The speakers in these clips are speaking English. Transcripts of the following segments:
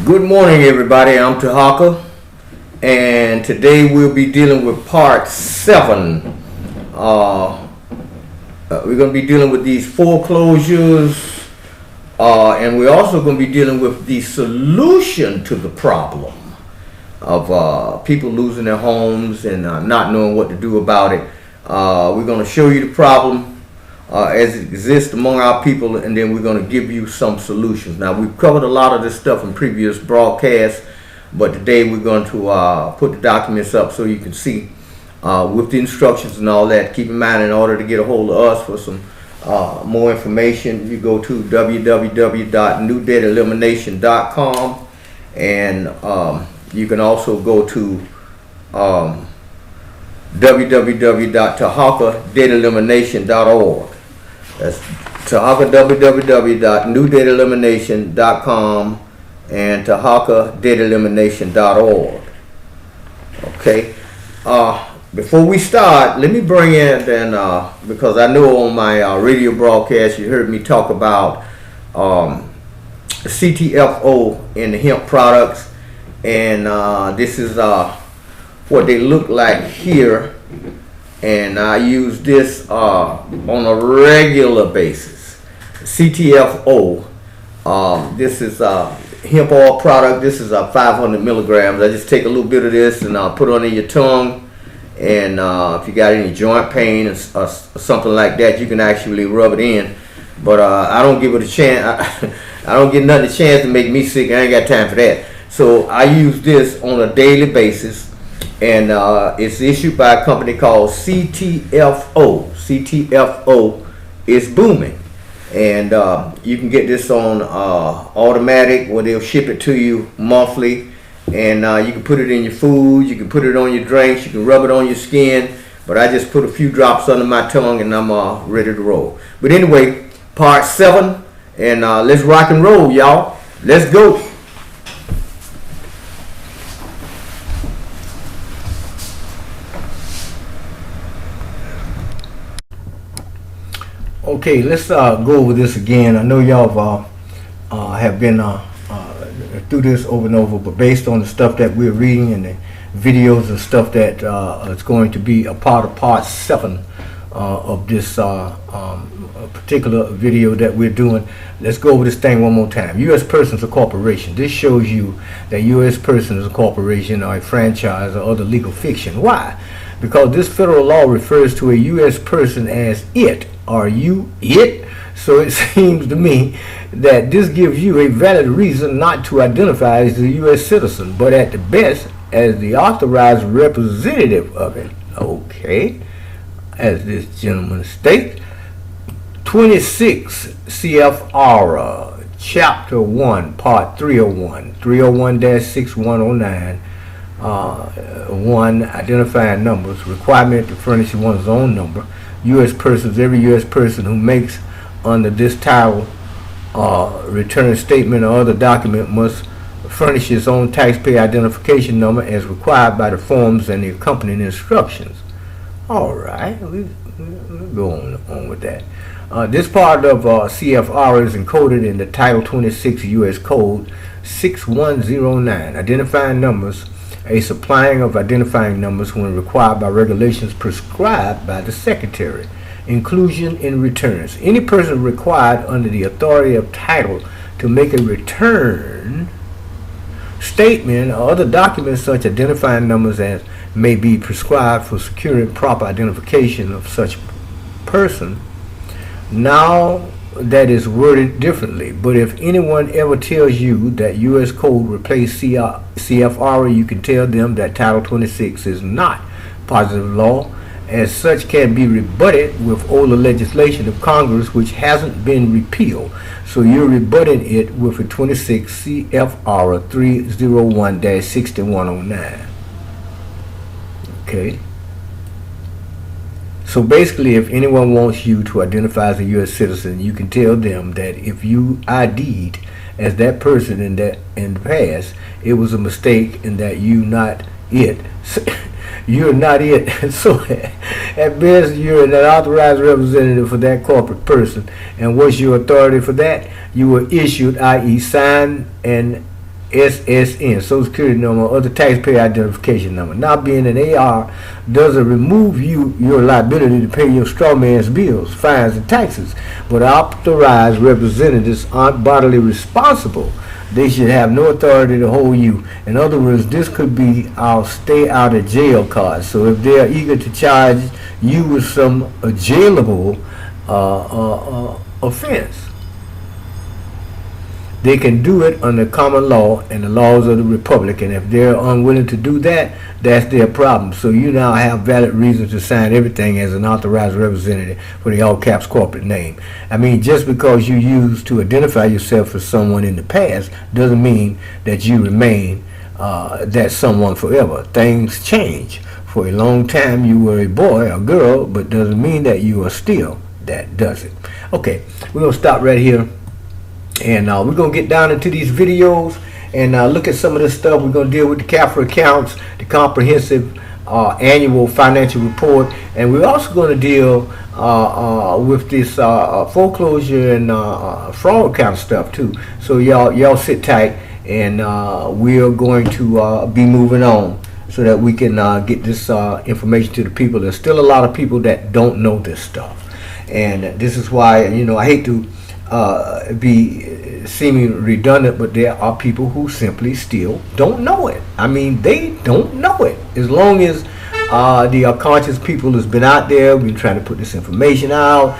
Good morning, everybody. I'm Tarhaka, and today we'll be dealing with part 7. We're going to be dealing with these foreclosures, and we're also going to be dealing with the solution to the problem of people losing their homes and not knowing what to do about it. We're going to show you the problem as it exists among our people, and then we're going to give you some solutions. Now, we've covered a lot of this stuff in previous broadcasts, but today we're going to put the documents up so you can see with the instructions and all that. Keep in mind, in order to get a hold of us for some more information, you go to www.newdebtelimination.com, and you can also go to www.tarhakadebtelimination.org. That's Tarhaka, www.newdebtelimination.com, and tarhakadebtelimination.org. Okay. Before we start, let me bring in then, because I know on my radio broadcast you heard me talk about CTFO in the hemp products, and this is what they look like here. And I use this on a regular basis. CTFO. This is a hemp oil product. This is 500 milligrams. I just take a little bit of this and put it under your tongue. And if you got any joint pain or something like that, you can actually rub it in. But I don't give it a chance. I don't give nothing a chance to make me sick. I ain't got time for that. So I use this on a daily basis. And it's issued by a company called CTFO. CTFO is booming. And you can get this on automatic, where they'll ship it to you monthly. And you can put it in your food, you can put it on your drinks, you can rub it on your skin. But I just put a few drops under my tongue and I'm ready to roll. But anyway, part 7. And let's rock and roll, y'all. Let's go. Okay, let's go over this again. I know y'all have been through this over and over, but based on the stuff that we're reading and the videos and stuff that is going to be a part of part 7 of this particular video that we're doing, let's go over this thing one more time. U.S. person is a corporation. This shows you that U.S. person is a corporation or a franchise or other legal fiction. Why? Because this federal law refers to a U.S. person as it. Are you it? So it seems to me that this gives you a valid reason not to identify as a U.S. citizen, but at the best as the authorized representative of it. Okay, as this gentleman states, 26 CFR Chapter 1, Part 301, 301-6109. 1. Identifying numbers. Requirement to furnish one's own number. U.S. persons. Every U.S. person who makes under this title return statement or other document must furnish his own taxpayer identification number as required by the forms and the accompanying instructions. All right, we'll go on with that. This part of CFR is encoded in the Title 26 U.S. Code 6109. Identifying numbers. A supplying of identifying numbers when required by regulations prescribed by the Secretary. Inclusion in returns. Any person required under the authority of title to make a return statement or other documents such identifying numbers as may be prescribed for securing proper identification of such person. Now that is worded differently, but if anyone ever tells you that U.S. Code replaced CFR, you can tell them that Title 26 is not positive law, as such can be rebutted with older legislation of Congress which hasn't been repealed. So you're rebutting it with a 26 CFR 301-6109. Okay. So basically, if anyone wants you to identify as a U.S. citizen, you can tell them that if you ID'd as that person in the past, it was a mistake and that you're not it. You're not it. So at best, you're an authorized representative for that corporate person. And what's your authority for that? You were issued, i.e. signed and SSN, Social Security number, or other taxpayer identification number. Now, being an AR doesn't remove your liability to pay your straw man's bills, fines, and taxes, but authorized representatives aren't bodily responsible. They should have no authority to hold you. In other words, this could be our stay out of jail card. So if they are eager to charge you with some jailable offense, they can do it under common law and the laws of the republic, and if they're unwilling to do that, that's their problem. So you now have valid reason to sign everything as an authorized representative for the all caps corporate name. I mean, just because you used to identify yourself as someone in the past doesn't mean that you remain that someone forever. Things change. For a long time you were a boy or girl, but doesn't mean that you are still that, does it? Okay, we're going to stop right here. And we're going to get down into these videos and look at some of this stuff. We're going to deal with the CAFR accounts, the comprehensive annual financial report, and we're also going to deal with this foreclosure and fraud kind of stuff too. So y'all sit tight, and we're going to be moving on so that we can get this information to the people. There's still a lot of people that don't know this stuff, and this is why, you know, I hate to be seeming redundant, but there are people who simply still don't know it. I mean, they don't know it. As long as the conscious people has been out there, we've been trying to put this information out.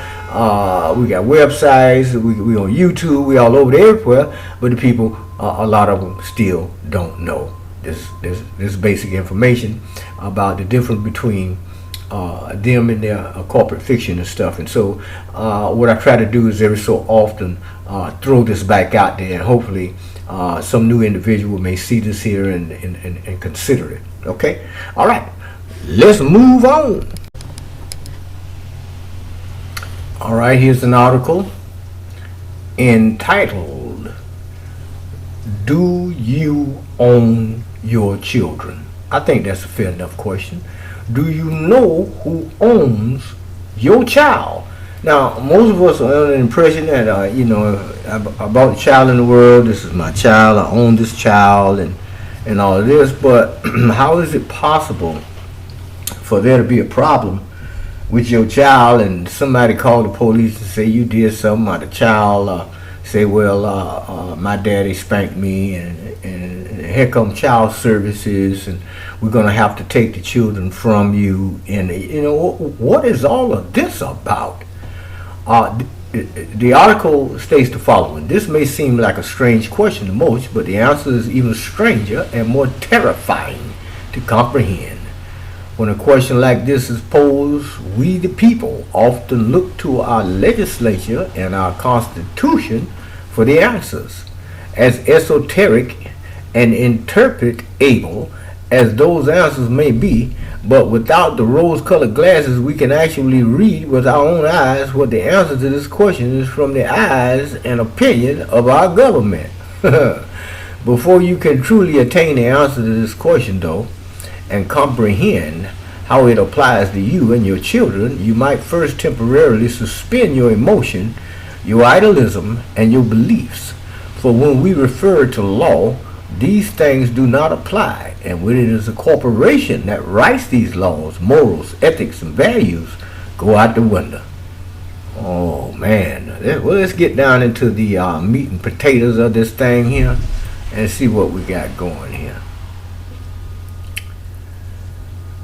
We got websites, we on YouTube, we all over there everywhere, but the people, a lot of them still don't know this basic information about the difference between them and their corporate fiction and stuff. And so what I try to do is every so often throw this back out there, and hopefully some new individual may see this here and consider it. Okay, all right, let's move on. All right, here's an article entitled, "Do you own your children?" I think that's a fair enough question. Do you know who owns your child? Now, most of us are under the impression that, you know, I brought a child in the world, this is my child, I own this child, and all of this, but how is it possible for there to be a problem with your child and somebody call the police and say you did something, or the child say, well, my daddy spanked me, and here come child services, and we're going to have to take the children from you, and you know, what is all of this about? The article states the following: "This may seem like a strange question to most, but the answer is even stranger and more terrifying to comprehend. When a question like this is posed, we the people often look to our legislature and our Constitution for the answers. As esoteric and interpretable as those answers may be, but without the rose-colored glasses, we can actually read with our own eyes what the answer to this question is from the eyes and opinion of our government. Before you can truly attain the answer to this question, though, and comprehend how it applies to you and your children, you might first temporarily suspend your emotion, your idealism, and your beliefs. For when we refer to law, these things do not apply, and when it is a corporation that writes these laws, morals, ethics, and values go out the window." Oh man, well, let's get down into the meat and potatoes of this thing here and see what we got going here.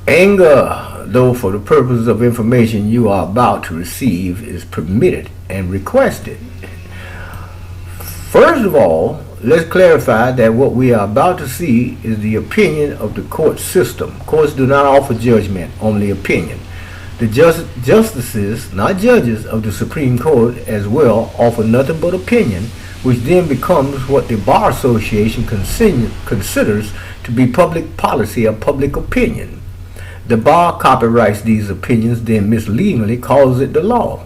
Anger, though, for the purpose of information you are about to receive, is permitted and requested. First of all, let's clarify that what we are about to see is the opinion of the court system. Courts do not offer judgment, only opinion. The justices, not judges, of the Supreme Court as well offer nothing but opinion, which then becomes what the Bar Association considers to be public policy or public opinion. The bar copyrights these opinions, then misleadingly calls it the law.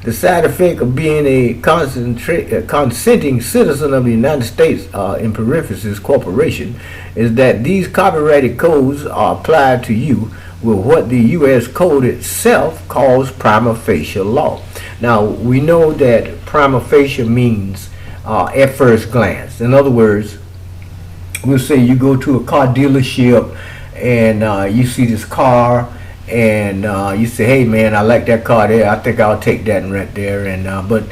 The side effect of being a consenting citizen of the United States, in parentheses, corporation, is that these copyrighted codes are applied to you with what the U.S. Code itself calls prima facie law. Now, we know that prima facie means at first glance. In other words, we'll say you go to a car dealership and you see this car and you say, hey man, I like that car there, I think I'll take that and rent there. And but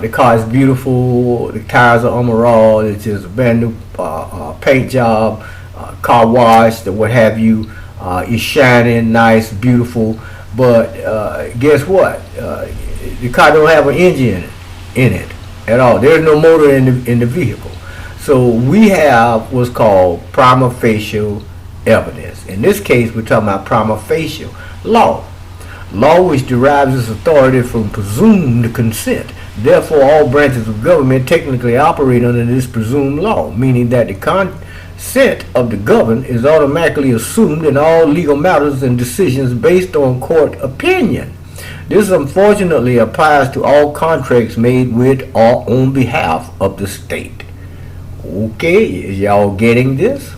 the car is beautiful, the tires are overall, it's just a brand new paint job, car washed or what have you. It's shining, nice, beautiful, but guess what? The car don't have an engine in it at all. There's no motor in the vehicle. So we have what's called prima facie evidence. In this case, we're talking about prima facie law. Law which derives its authority from presumed consent. Therefore, all branches of government technically operate under this presumed law, meaning that the consent of the governed is automatically assumed in all legal matters and decisions based on court opinion. This unfortunately applies to all contracts made with or on behalf of the state. Okay, is y'all getting this?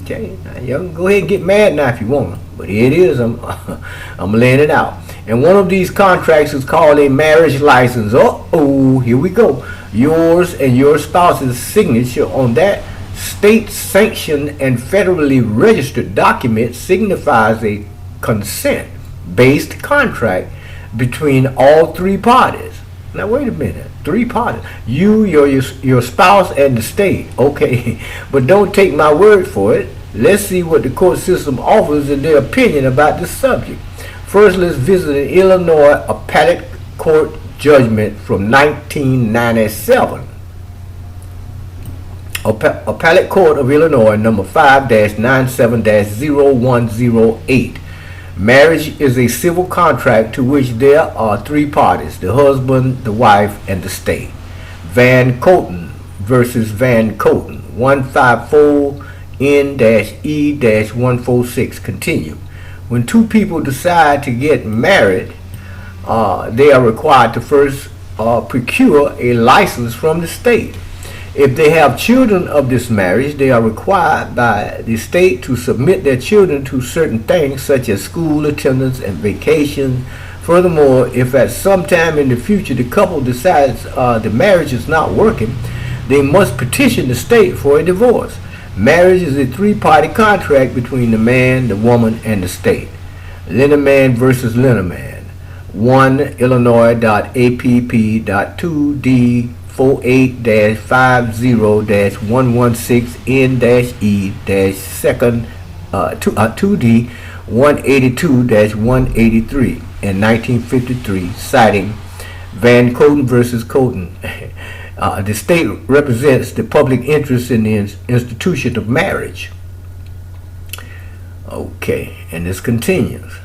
Okay, now y'all can go ahead and get mad now if you want, but here it is. I'm laying it out. And one of these contracts is called a marriage license. Oh, here we go. Yours and your spouse's signature on that state-sanctioned and federally registered document signifies a consent-based contract between all three parties. Now wait a minute, three parties. You, your spouse, and the state. Okay, but don't take my word for it. Let's see what the court system offers in their opinion about this subject. First, let's visit an Illinois appellate court judgment from 1997. Appellate Court of Illinois, number 5-97-0108. Marriage is a civil contract to which there are three parties, the husband, the wife, and the state. Van Coten versus Van Coten, 154N-E-146. Continue. When two people decide to get married, they are required to first procure a license from the state. If they have children of this marriage, they are required by the state to submit their children to certain things such as school attendance and vacation. Furthermore, if at some time in the future the couple decides the marriage is not working, they must petition the state for a divorce. Marriage is a three-party contract between the man, the woman, and the state. Linneman versus Linneman, 1 Illinois.app.2D 48-50-116N-E-2D 182-183 in 1953, citing Van Coten versus Coten. The state represents the public interest in the institution of marriage. Okay, and this continues.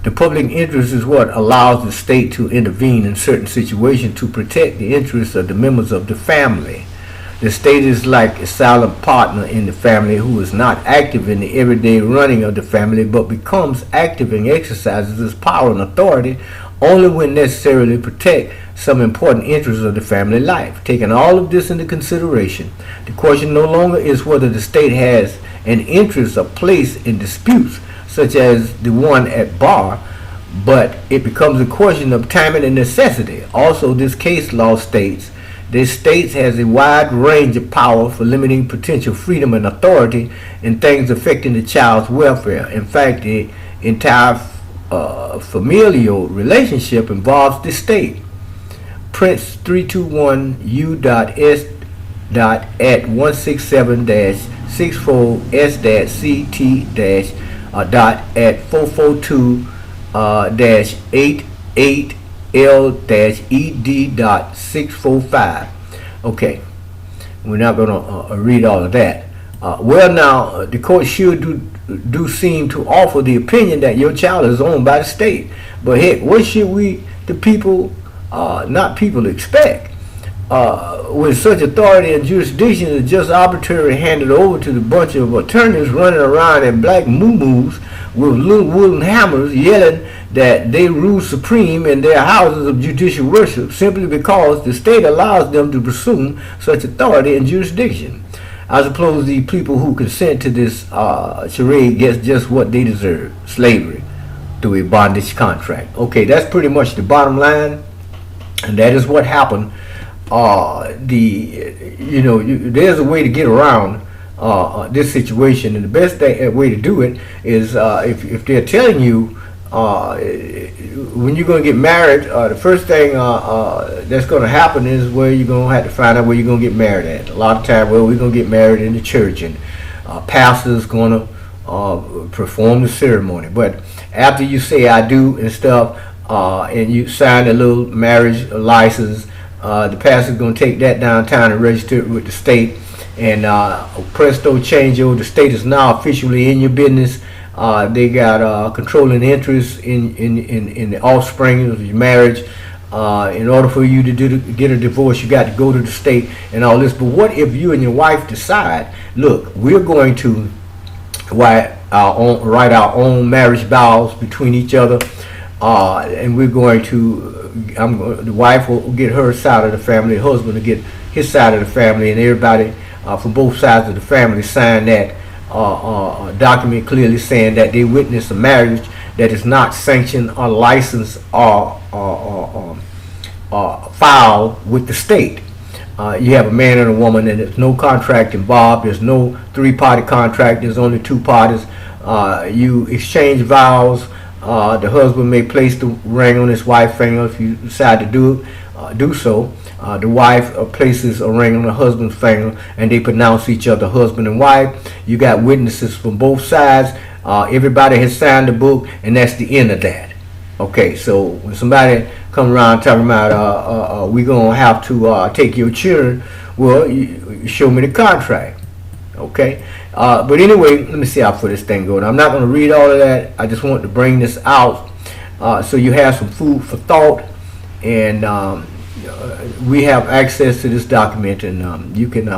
The public interest is what allows the state to intervene in certain situations to protect the interests of the members of the family. The state is like a silent partner in the family who is not active in the everyday running of the family, but becomes active and exercises its power and authority only when necessarily to protect some important interests of the family life. Taking all of this into consideration, the question no longer is whether the state has an interest or place in disputes such as the one at bar, but it becomes a question of timing and necessity. Also, this case law states the state has a wide range of power for limiting potential freedom and authority in things affecting the child's welfare. In fact, the entire familial relationship involves the state. Prince 321U.S. at 167-64S-CT- at 442-88L-ED.645. Okay, we're not going to read all of that. Well, now, the court should do seem to offer the opinion that your child is owned by the state. But heck, what should we, the people, not people, expect? With such authority and jurisdiction is just arbitrarily handed over to the bunch of attorneys running around in black muumuus with little wooden hammers yelling that they rule supreme in their houses of judicial worship simply because the state allows them to presume such authority and jurisdiction. I suppose the people who consent to this charade gets just what they deserve, slavery through a bondage contract. Okay, that's pretty much the bottom line, and that is what happened there's a way to get around this situation, and the best way to do it is if they're telling you when you're going to get married, the first thing that's going to happen is where you're going to have to find out where you're going to get married at. A lot of times, well, we're going to get married in the church, and pastor's going to perform the ceremony. But after you say I do and stuff, and you sign a little marriage license, the pastor's going to take that downtown and register it with the state. And presto changeo, the state is now officially in your business. They got controlling interest in the offspring of your marriage. In order for you to get a divorce, you got to go to the state and all this. But what if you and your wife decide, look, we're going to write our own marriage vows between each other, and we're going to, the wife will get her side of the family, the husband will get his side of the family, and everybody from both sides of the family sign that document clearly saying that they witnessed a marriage that is not sanctioned or licensed or filed with the state. You have a man and a woman, and there's no contract involved. There's no three-party contract. There's only two parties. You exchange vows. The husband may place the ring on his wife's finger if you decide to do so. The wife places a ring on the husband's finger, and they pronounce each other husband and wife. You got witnesses from both sides. Everybody has signed the book, and that's the end of that. Okay, so when somebody come around talking about we're gonna have to take your children, well, you show me the contract. Okay, but anyway, let me see how far this thing goes. I'm not going to read all of that. I just want to bring this out so you have some food for thought, and we have access to this document, and you can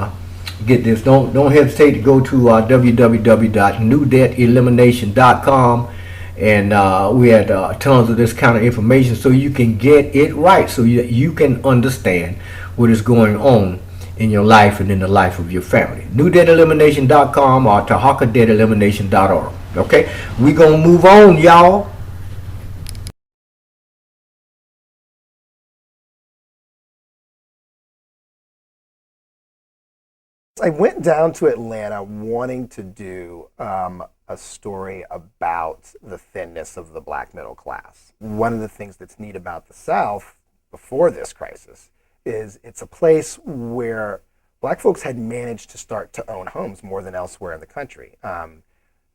get this. Don't hesitate to go to www.newdebtelimination.com, and we had tons of this kind of information so you can get it right, so you can understand what is going on in your life and in the life of your family. NewDebtElimination.com or TarhakaDebtElimination.org. Okay, we gonna move on, y'all. I went down to Atlanta wanting to do a story about the thinness of the black middle class. One of the things that's neat about the South before this crisis is it's a place where black folks had managed to start to own homes more than elsewhere in the country.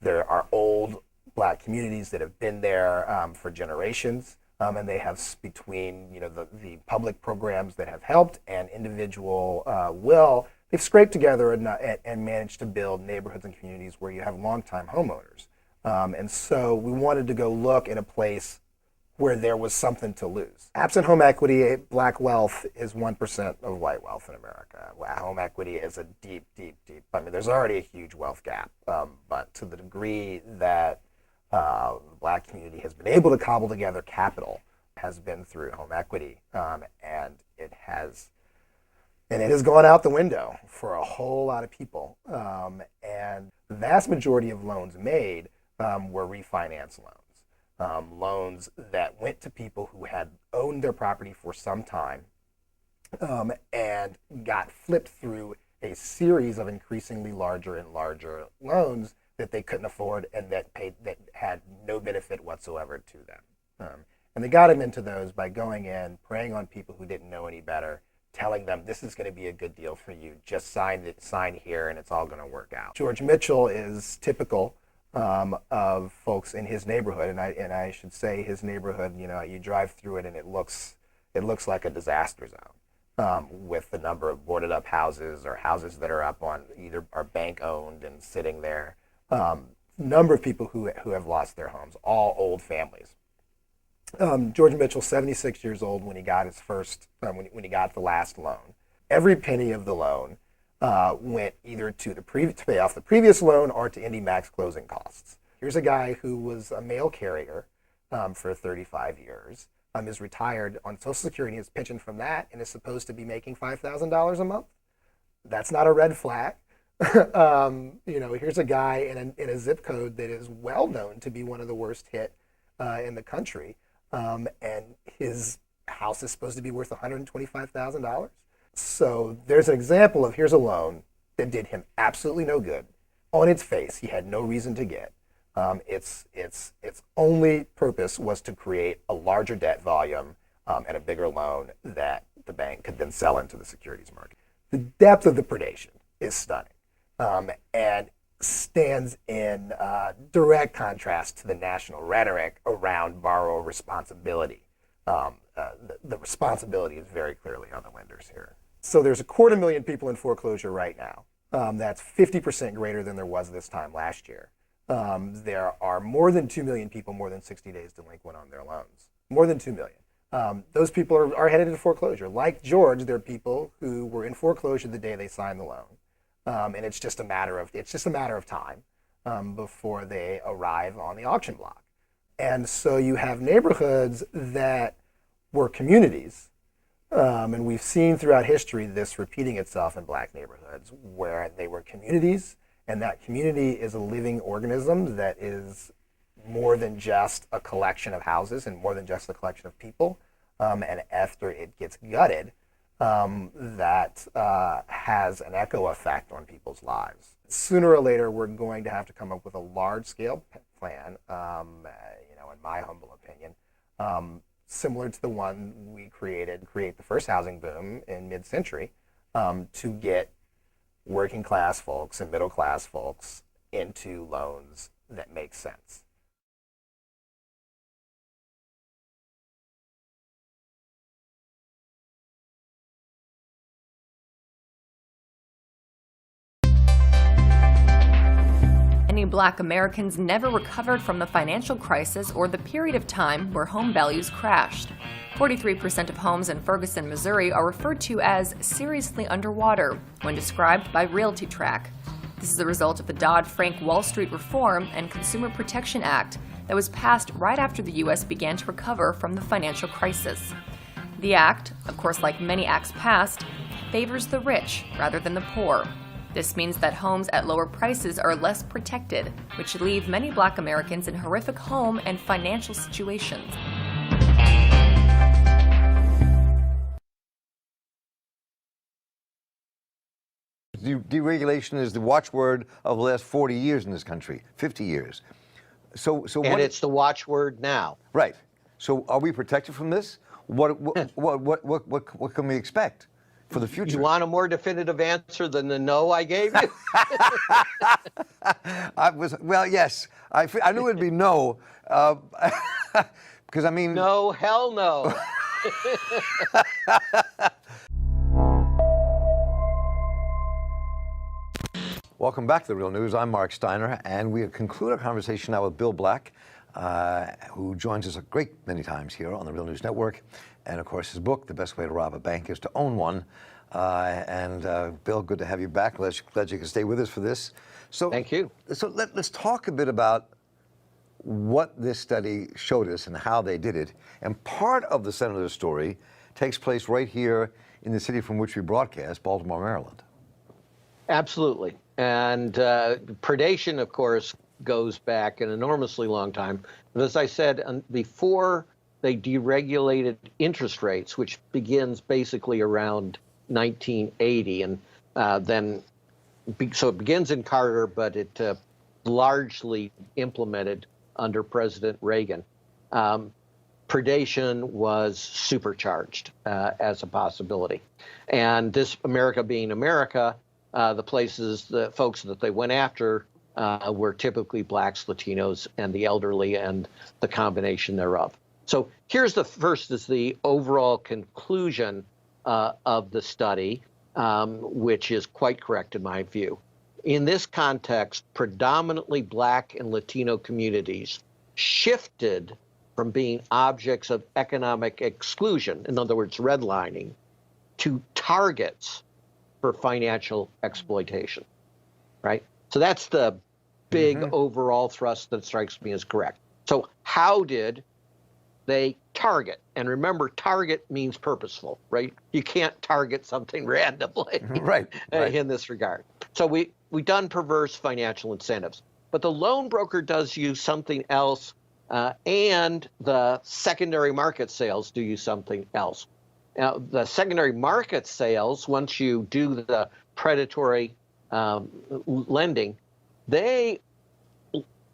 There are old black communities that have been there for generations, and they have, between the public programs that have helped and individual will, they've scraped together and managed to build neighborhoods and communities where you have longtime homeowners. And so we wanted to go look in a place where there was something to lose. Absent home equity, black wealth is 1% of white wealth in America. Home equity is a deep, deep, deep, I mean, there's already a huge wealth gap, but to the degree that the black community has been able to cobble together capital has been through home equity, and it has gone out the window for a whole lot of people. And the vast majority of loans made were refinance loans. Loans that went to people who had owned their property for some time, and got flipped through a series of increasingly larger and larger loans that they couldn't afford and that had no benefit whatsoever to them. And they got them into those by going in, preying on people who didn't know any better, telling them this is going to be a good deal for you. Just sign here, and it's all going to work out. George Mitchell is typical of folks in his neighborhood, and I should say his neighborhood. You drive through it, and it looks like a disaster zone, with the number of boarded up houses or houses that are up on either are bank owned and sitting there. Number of people who have lost their homes, all old families. George Mitchell, 76 years old when he got his first, when he got the last loan. Every penny of the loan went either to pay off the previous loan or to IndyMac's closing costs. Here's a guy who was a mail carrier for 35 years, is retired on Social Security, his pension from that, and is supposed to be making $5,000 a month. That's not a red flag. Here's a guy in a zip code that is well known to be one of the worst hit in the country, and his house is supposed to be worth $125,000. So there's an example of here's a loan that did him absolutely no good. On its face, he had no reason to get. Its only purpose was to create a larger debt volume and a bigger loan that the bank could then sell into the securities market. The depth of the predation is stunning and stands in direct contrast to the national rhetoric around borrower responsibility. The responsibility is very clearly on the lenders here. So there's 250,000 people in foreclosure right now. That's 50% greater than there was this time last year. There are more than 2 million people more than 60 days delinquent on their loans. More than 2 million. Those people are headed into foreclosure. Like George, there are people who were in foreclosure the day they signed the loan. And it's just a matter of time before they arrive on the auction block. And so you have neighborhoods that were communities, and we've seen throughout history this repeating itself in black neighborhoods where they were communities, and that community is a living organism that is more than just a collection of houses and more than just a collection of people. And after it gets gutted, that has an echo effect on people's lives. Sooner or later, we're going to have to come up with a large-scale plan, in my humble opinion, similar to the one we create the first housing boom in mid-century, to get working class folks and middle class folks into loans that make sense. Many Black Americans never recovered from the financial crisis or the period of time where home values crashed. 43% of homes in Ferguson, Missouri are referred to as seriously underwater when described by Realty Track. This is the result of the Dodd-Frank Wall Street Reform and Consumer Protection Act that was passed right after the U.S. began to recover from the financial crisis. The act, of course, like many acts passed, favors the rich rather than the poor. This means that homes at lower prices are less protected, which leave many Black Americans in horrific home and financial situations. Deregulation is the watchword of the last 40 years in this country, 50 years. So and it's the watchword now. Right. So are we protected from this? What can we expect for the future? You want a more definitive answer than the no I gave you? Yes. I knew it'd be no, because I mean. No, hell no. Welcome back to The Real News. I'm Marc Steiner, and we conclude our conversation now with Bill Black, who joins us a great many times here on the Real News Network. And of course, his book, The Best Way to Rob a Bank is to Own One. Bill, good to have you back. Glad you can stay with us for this. So, thank you. So let's talk a bit about what this study showed us and how they did it. And part of the senator's story takes place right here in the city from which we broadcast, Baltimore, Maryland. Absolutely. And predation, of course, goes back an enormously long time. But as I said, before they deregulated interest rates, which begins basically around 1980, and so it begins in Carter, but it largely implemented under President Reagan. Predation was supercharged as a possibility. And this America being America, the folks that they went after were typically blacks, Latinos, and the elderly, and the combination thereof. So here's the overall conclusion of the study, which is quite correct in my view. In this context, predominantly black and Latino communities shifted from being objects of economic exclusion, in other words, redlining, to targets for financial exploitation, right? So that's the big overall thrust that strikes me as correct. So how did they target? And remember, target means purposeful, right? You can't target something randomly right. In this regard. So we done perverse financial incentives, but the loan broker does use something else, and the secondary market sales do use something else. Now, the secondary market sales, once you do the predatory lending, they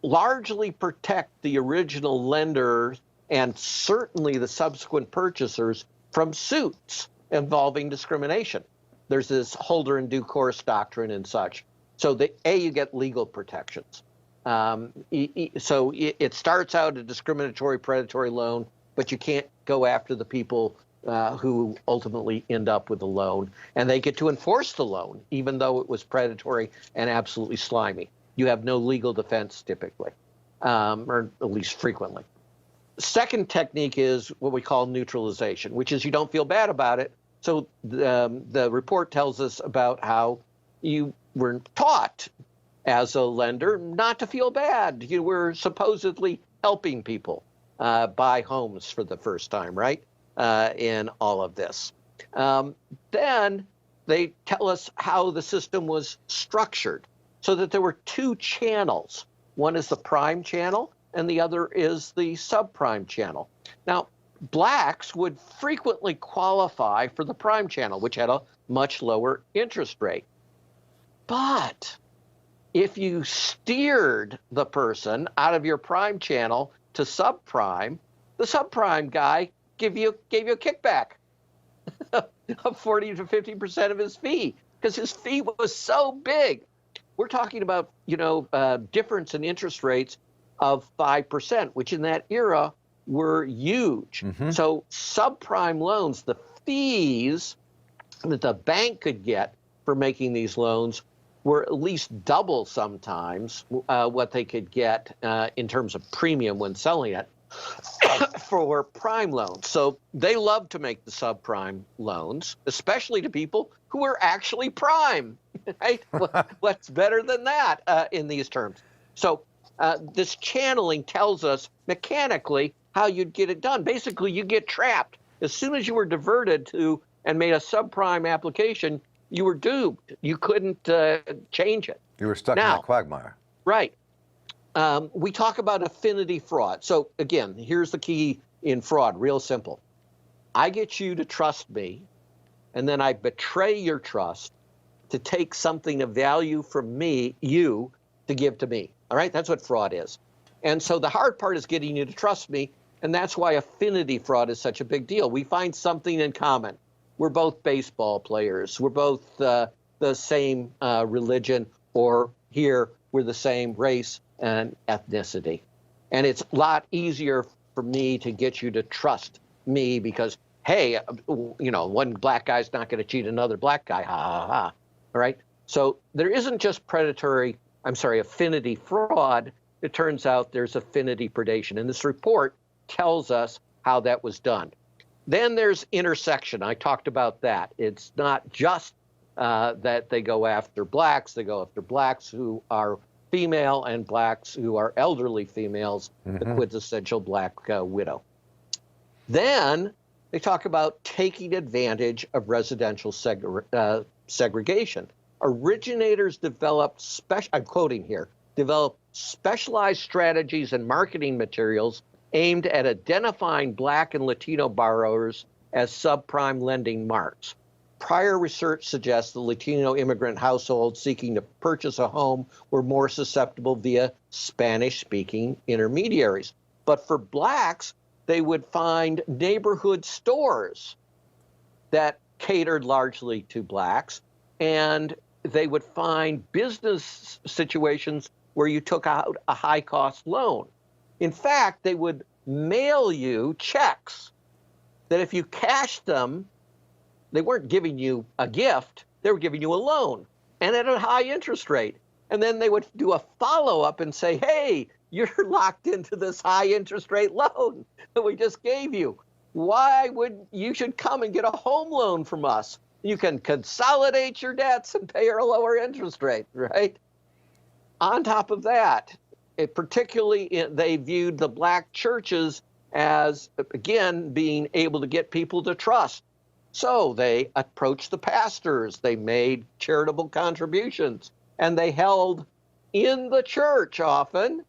largely protect the original lender and certainly the subsequent purchasers from suits involving discrimination. There's this holder in due course doctrine and such. So you get legal protections. So it starts out a discriminatory predatory loan, but you can't go after the people who ultimately end up with the loan, and they get to enforce the loan, even though it was predatory and absolutely slimy. You have no legal defense typically, or at least frequently. Second technique is what we call neutralization, which is you don't feel bad about it. So the report tells us about how you were taught as a lender not to feel bad. You were supposedly helping people buy homes for the first time, right? In all of this. Then they tell us how the system was structured so that there were two channels. One is the prime channel and the other is the subprime channel. Now, blacks would frequently qualify for the prime channel, which had a much lower interest rate. But if you steered the person out of your prime channel to subprime, the subprime guy gave you a kickback of 40 to 50% of his fee because his fee was so big. We're talking about, difference in interest rates of 5%, which in that era were huge. Mm-hmm. So subprime loans, the fees that the bank could get for making these loans were at least double sometimes what they could get in terms of premium when selling it for prime loans. So they love to make the subprime loans, especially to people who are actually prime, right? What's better than that in these terms? So this channeling tells us mechanically how you'd get it done. Basically, you get trapped. As soon as you were diverted to and made a subprime application, you were doomed. You couldn't change it. You were stuck in that quagmire. Right. We talk about affinity fraud. So again, here's the key in fraud, real simple. I get you to trust me, and then I betray your trust to take something of value from you, to give to me. All right, that's what fraud is. And so the hard part is getting you to trust me, and that's why affinity fraud is such a big deal. We find something in common. We're both baseball players. We're both the same religion, or here we're the same race and ethnicity. And it's a lot easier for me to get you to trust me because, hey, one black guy's not going to cheat another black guy, ha, ha, ha. All right? So there isn't just affinity fraud. It turns out there's affinity predation. And this report tells us how that was done. Then there's intersection. I talked about that. It's not just that they go after blacks. They go after blacks who are female and blacks who are elderly females, the quintessential black widow. Then they talk about taking advantage of residential segregation. Originators developed, I'm quoting here, developed specialized strategies and marketing materials aimed at identifying black and Latino borrowers as subprime lending marks. Prior research suggests the Latino immigrant households seeking to purchase a home were more susceptible via Spanish-speaking intermediaries. But for blacks, they would find neighborhood stores that catered largely to blacks, and they would find business situations where you took out a high-cost loan. In fact, they would mail you checks that if you cashed them, they weren't giving you a gift, they were giving you a loan, and at a high interest rate. And then they would do a follow-up and say, hey, you're locked into this high interest rate loan that we just gave you. You should come and get a home loan from us. You can consolidate your debts and pay a lower interest rate, right? On top of that, they viewed the black churches as, again, being able to get people to trust. So they approached the pastors, they made charitable contributions, and they held in the church often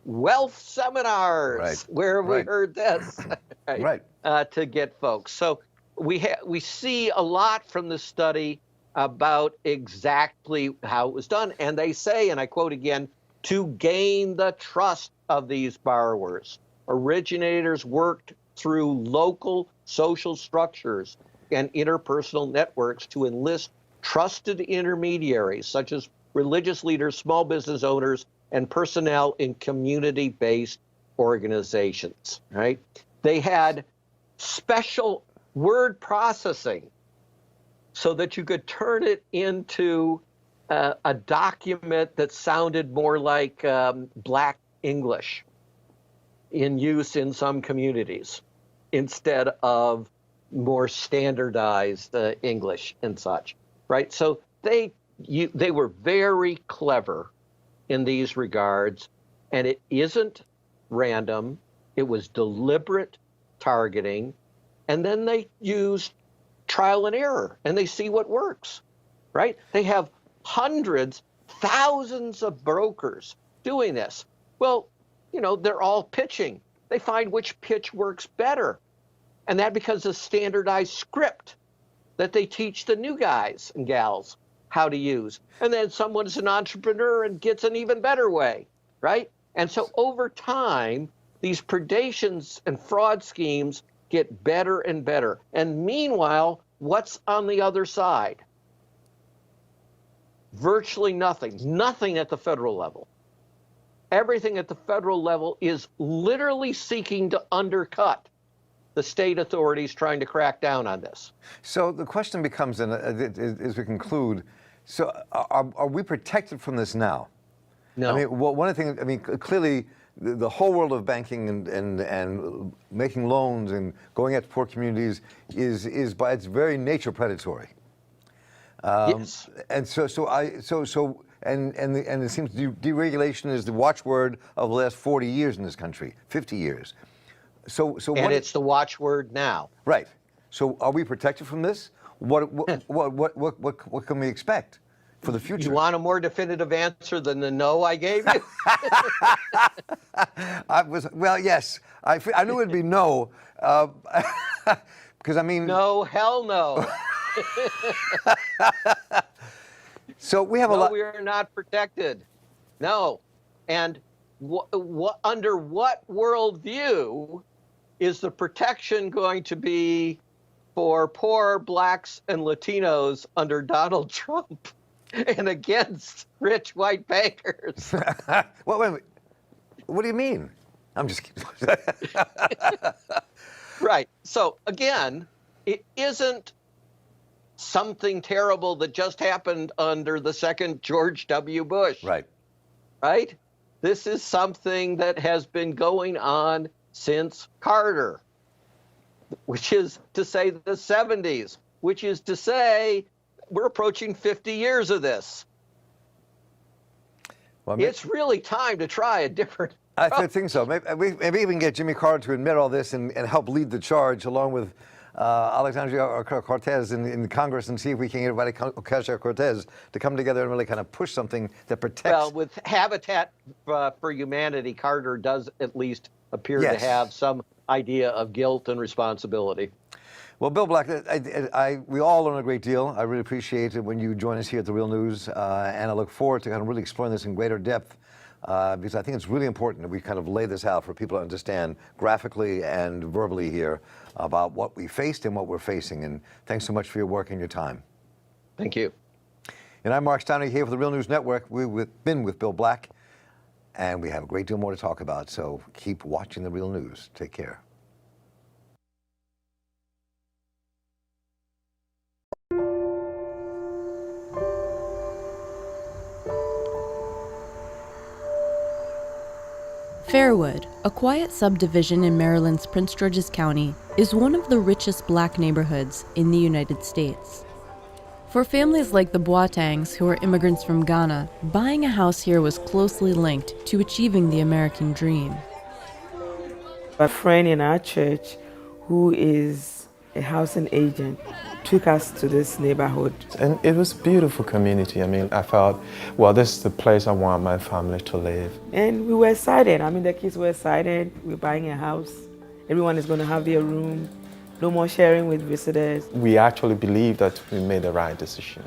wealth seminars. Right. Where have we heard this? Right. To get folks. So we see a lot from this study about exactly how it was done. And they say, and I quote again, to gain the trust of these borrowers, originators worked through local social structures and interpersonal networks to enlist trusted intermediaries, such as religious leaders, small business owners, and personnel in community-based organizations, right? They had special word processing so that you could turn it into a document that sounded more like Black English in use in some communities instead of more standardized English and such, right? So they were very clever in these regards, and it isn't random. It was deliberate targeting, and then they used trial and error, and they see what works, right? They have hundreds, thousands of brokers doing this. Well, you know, they're all pitching. They find which pitch works better. And that becomes a standardized script that they teach the new guys and gals how to use. And then someone's an entrepreneur and gets an even better way, right? And so over time, these predations and fraud schemes get better and better. And meanwhile, what's on the other side? Virtually nothing, nothing at the federal level. Everything at the federal level is literally seeking to undercut the state authorities trying to crack down on this. So the question becomes, and as we conclude, so are we protected from this now? No. I mean, one of the things, I mean, clearly the whole world of banking and making loans and going after poor communities is by its very nature predatory. Yes. And it seems deregulation is the watchword of the last 40 years in this country, 50 years. So and it's the watchword now. Right. So are we protected from this? What can we expect for the future? You want a more definitive answer than the no I gave you? Well, yes. I knew it'd be no, because I mean. No, hell no. So we have a lot. We are not protected. No. And under what worldview is the protection going to be for poor blacks and Latinos under Donald Trump and against rich white bankers? Well, wait a minute. What do you mean? I'm just kidding. Right. So again, it isn't something terrible that just happened under the second George W. Bush. Right. Right? This is something that has been going on since Carter, which is to say the 70s, which is to say we're approaching 50 years of this. Well, it's really time to try a different approach. I think so. Maybe we can get Jimmy Carter to admit all this and help lead the charge along with Alexandria Cortez in Congress and see if we can get everybody Ocasio-Cortez to come together and really kind of push something that protects. Well, with Habitat for Humanity, Carter does at least appear to have some idea of guilt and responsibility. Well, Bill Black, we all learn a great deal. I really appreciate it when you join us here at The Real News, and I look forward to kind of really exploring this in greater depth. Because I think it's really important that we kind of lay this out for people to understand graphically and verbally here about what we faced and what we're facing. And thanks so much for your work and your time. Thank you. And I'm Marc Steiner here for the Real News Network. We've been with Bill Black, and we have a great deal more to talk about. So keep watching the Real News. Take care. Fairwood, a quiet subdivision in Maryland's Prince George's County, is one of the richest black neighborhoods in the United States. For families like the Boatangs, who are immigrants from Ghana, buying a house here was closely linked to achieving the American dream. A friend in our church, who is a housing agent, took us to this neighborhood. And it was a beautiful community. I mean, I felt, well, this is the place I want my family to live. And we were excited. I mean, the kids were excited. We're buying a house. Everyone is going to have their room. no more sharing with visitors. We actually believe that we made the right decision.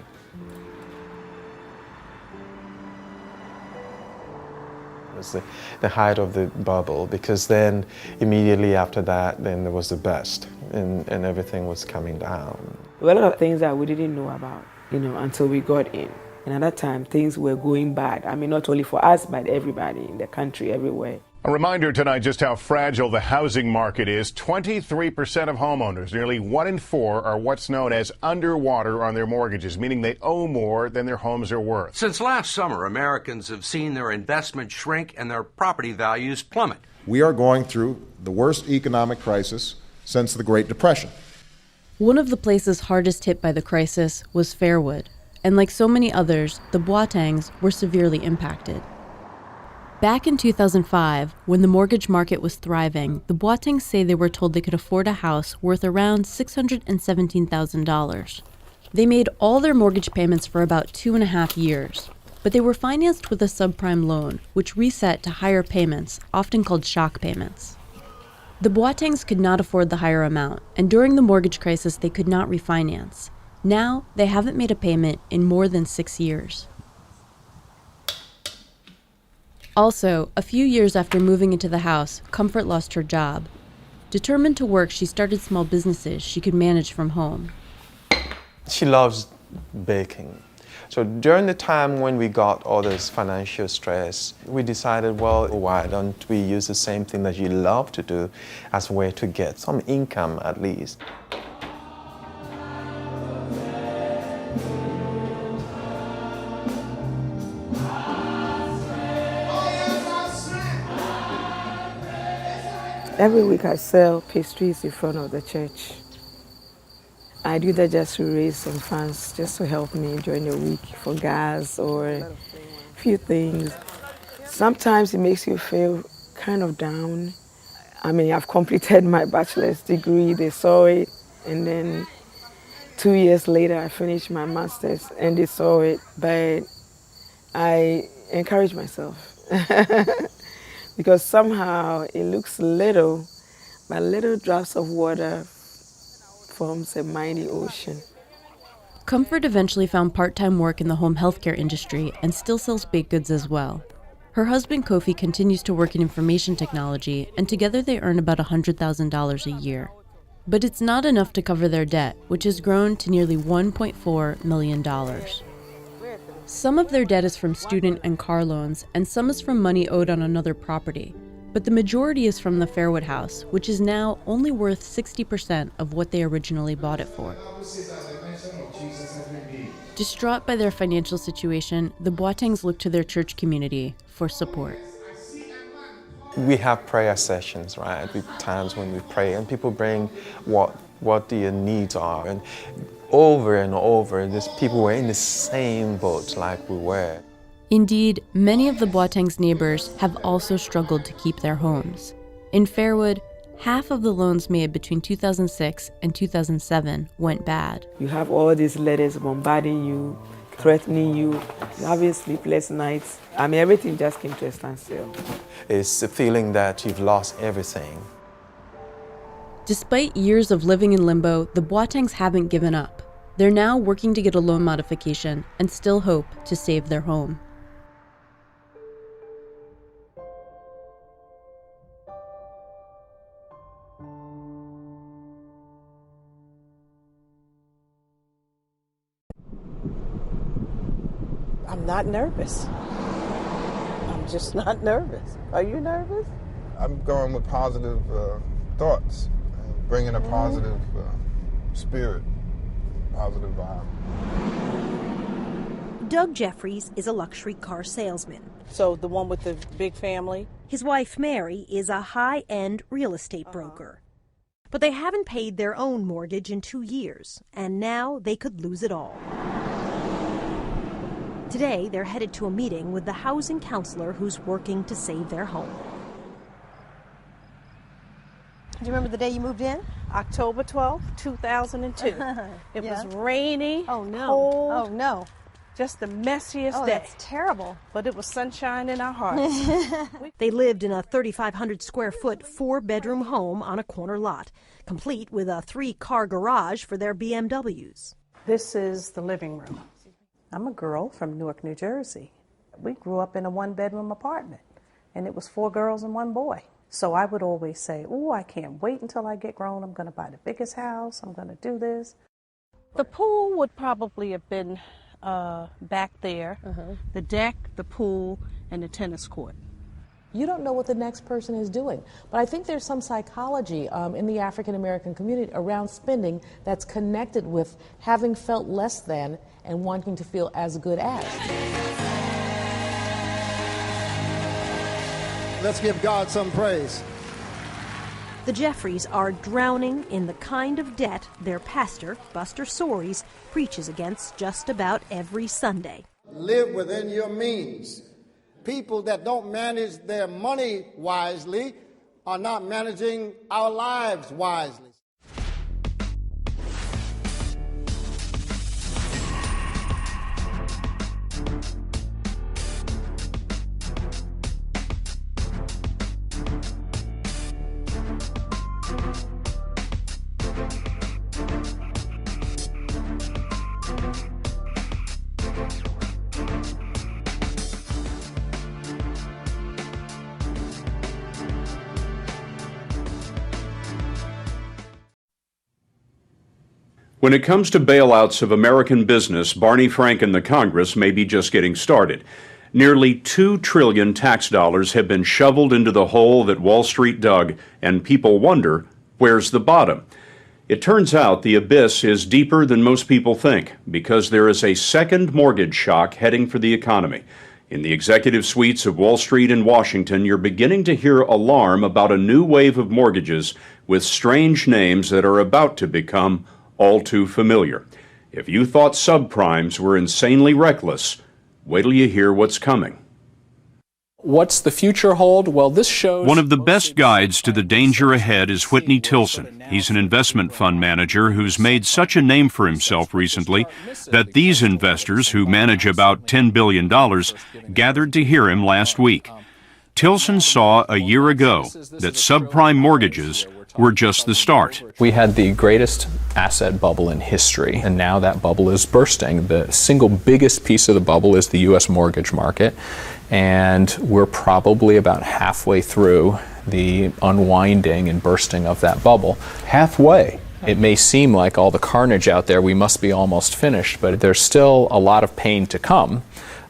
It was the height of the bubble, because then immediately after that, then there was the burst, and everything was coming down. There were a lot of things that we didn't know about, until we got in. And at that time, things were going bad. I mean, not only for us, but everybody in the country, everywhere. A reminder tonight just how fragile the housing market is. 23% of homeowners, nearly 1 in 4, are what's known as underwater on their mortgages, meaning they owe more than their homes are worth. Since last summer, Americans have seen their investment shrink and their property values plummet. We are going through the worst economic crisis since the Great Depression. One of the places hardest hit by the crisis was Fairwood, and like so many others, the Boatengs were severely impacted. Back in 2005, when the mortgage market was thriving, the Boatengs say they were told they could afford a house worth around $617,000. They made all their mortgage payments for about 2.5 years, but they were financed with a subprime loan, which reset to higher payments, often called shock payments. The Boatengs could not afford the higher amount, and during the mortgage crisis, they could not refinance. Now, they haven't made a payment in more than 6 years. Also, a few years after moving into the house, Comfort lost her job. Determined to work, she started small businesses she could manage from home. She loves baking. So during the time when we got all this financial stress, we decided, well, why don't we use the same thing that you love to do as a way to get some income at least. Every week I sell pastries in front of the church. I do that just to raise some funds, just to help me during the week for gas or a few things. Sometimes it makes you feel kind of down. I mean, I've completed my bachelor's degree, they saw it, and then 2 years later I finished my master's and they saw it, but I encourage myself. Because somehow it looks little, but little drops of water forms a mighty ocean. Comfort eventually found part-time work in the home healthcare industry and still sells baked goods as well. Her husband Kofi continues to work in information technology, and together they earn about $100,000 a year. But it's not enough to cover their debt, which has grown to nearly $1.4 million. Some of their debt is from student and car loans, and some is from money owed on another property. But the majority is from the Fairwood house, which is now only worth 60% of what they originally bought it for. Distraught by their financial situation, the Boatengs look to their church community for support. We have prayer sessions, right? With times when we pray, and people bring what their needs are. And over, these people were in the same boat like we were. Indeed, many of the Boatengs' neighbors have also struggled to keep their homes. In Fairwood, half of the loans made between 2006 and 2007 went bad. You have all these letters bombarding you, threatening you, having sleepless nights. I mean, everything just came to a standstill. It's the feeling that you've lost everything. Despite years of living in limbo, the Boatengs haven't given up. They're now working to get a loan modification and still hope to save their home. I'm not nervous. I'm just not nervous. Are you nervous? I'm going with positive thoughts, and bringing a positive spirit, positive vibe. Doug Jeffries is a luxury car salesman. So the one with the big family? His wife, Mary, is a high-end real estate broker. But they haven't paid their own mortgage in 2 years, and now they could lose it all. Today, they're headed to a meeting with the housing counselor who's working to save their home. Do you remember the day you moved in? October 12th, 2002. It was rainy. Oh, no. Cold. Oh, no. Just the messiest Oh, day. that's terrible. But it was sunshine in our hearts. They lived in a 3,500 square foot 4-bedroom home on a corner lot, complete with a 3-car garage for their BMWs. This is the living room. I'm a girl from Newark, New Jersey. We grew up in a 1-bedroom apartment, and it was 4 girls and 1 boy. So I would always say, oh, I can't wait until I get grown. I'm going to buy the biggest house. I'm going to do this. The pool would probably have been back there, the deck, the pool, and the tennis court. You don't know what the next person is doing. But I think there's some psychology in the African American community around spending that's connected with having felt less than and wanting to feel as good as. Let's give God some praise. The Jeffreys are drowning in the kind of debt their pastor, Buster Soaries, preaches against just about every Sunday. Live within your means. People that don't manage their money wisely are not managing our lives wisely. When it comes to bailouts of American business, Barney Frank and the Congress may be just getting started. Nearly $2 trillion tax dollars have been shoveled into the hole that Wall Street dug, and people wonder, where's the bottom? It turns out the abyss is deeper than most people think, because there is a second mortgage shock heading for the economy. In the executive suites of Wall Street and Washington, you're beginning to hear alarm about a new wave of mortgages with strange names that are about to become all too familiar. If you thought subprimes were insanely reckless, wait till you hear what's coming. What's the future hold? Well, this shows... One of the best guides to the danger ahead is Whitney Tilson. He's an investment fund manager who's made such a name for himself recently that these investors, who manage about $10 billion, gathered to hear him last week. Tilson saw a year ago that subprime mortgages were just the start. We had the greatest asset bubble in history, and now that bubble is bursting. The single biggest piece of the bubble is the U.S. mortgage market, and we're probably about halfway through the unwinding and bursting of that bubble. Halfway. It may seem like all the carnage out there, we must be almost finished, but there's still a lot of pain to come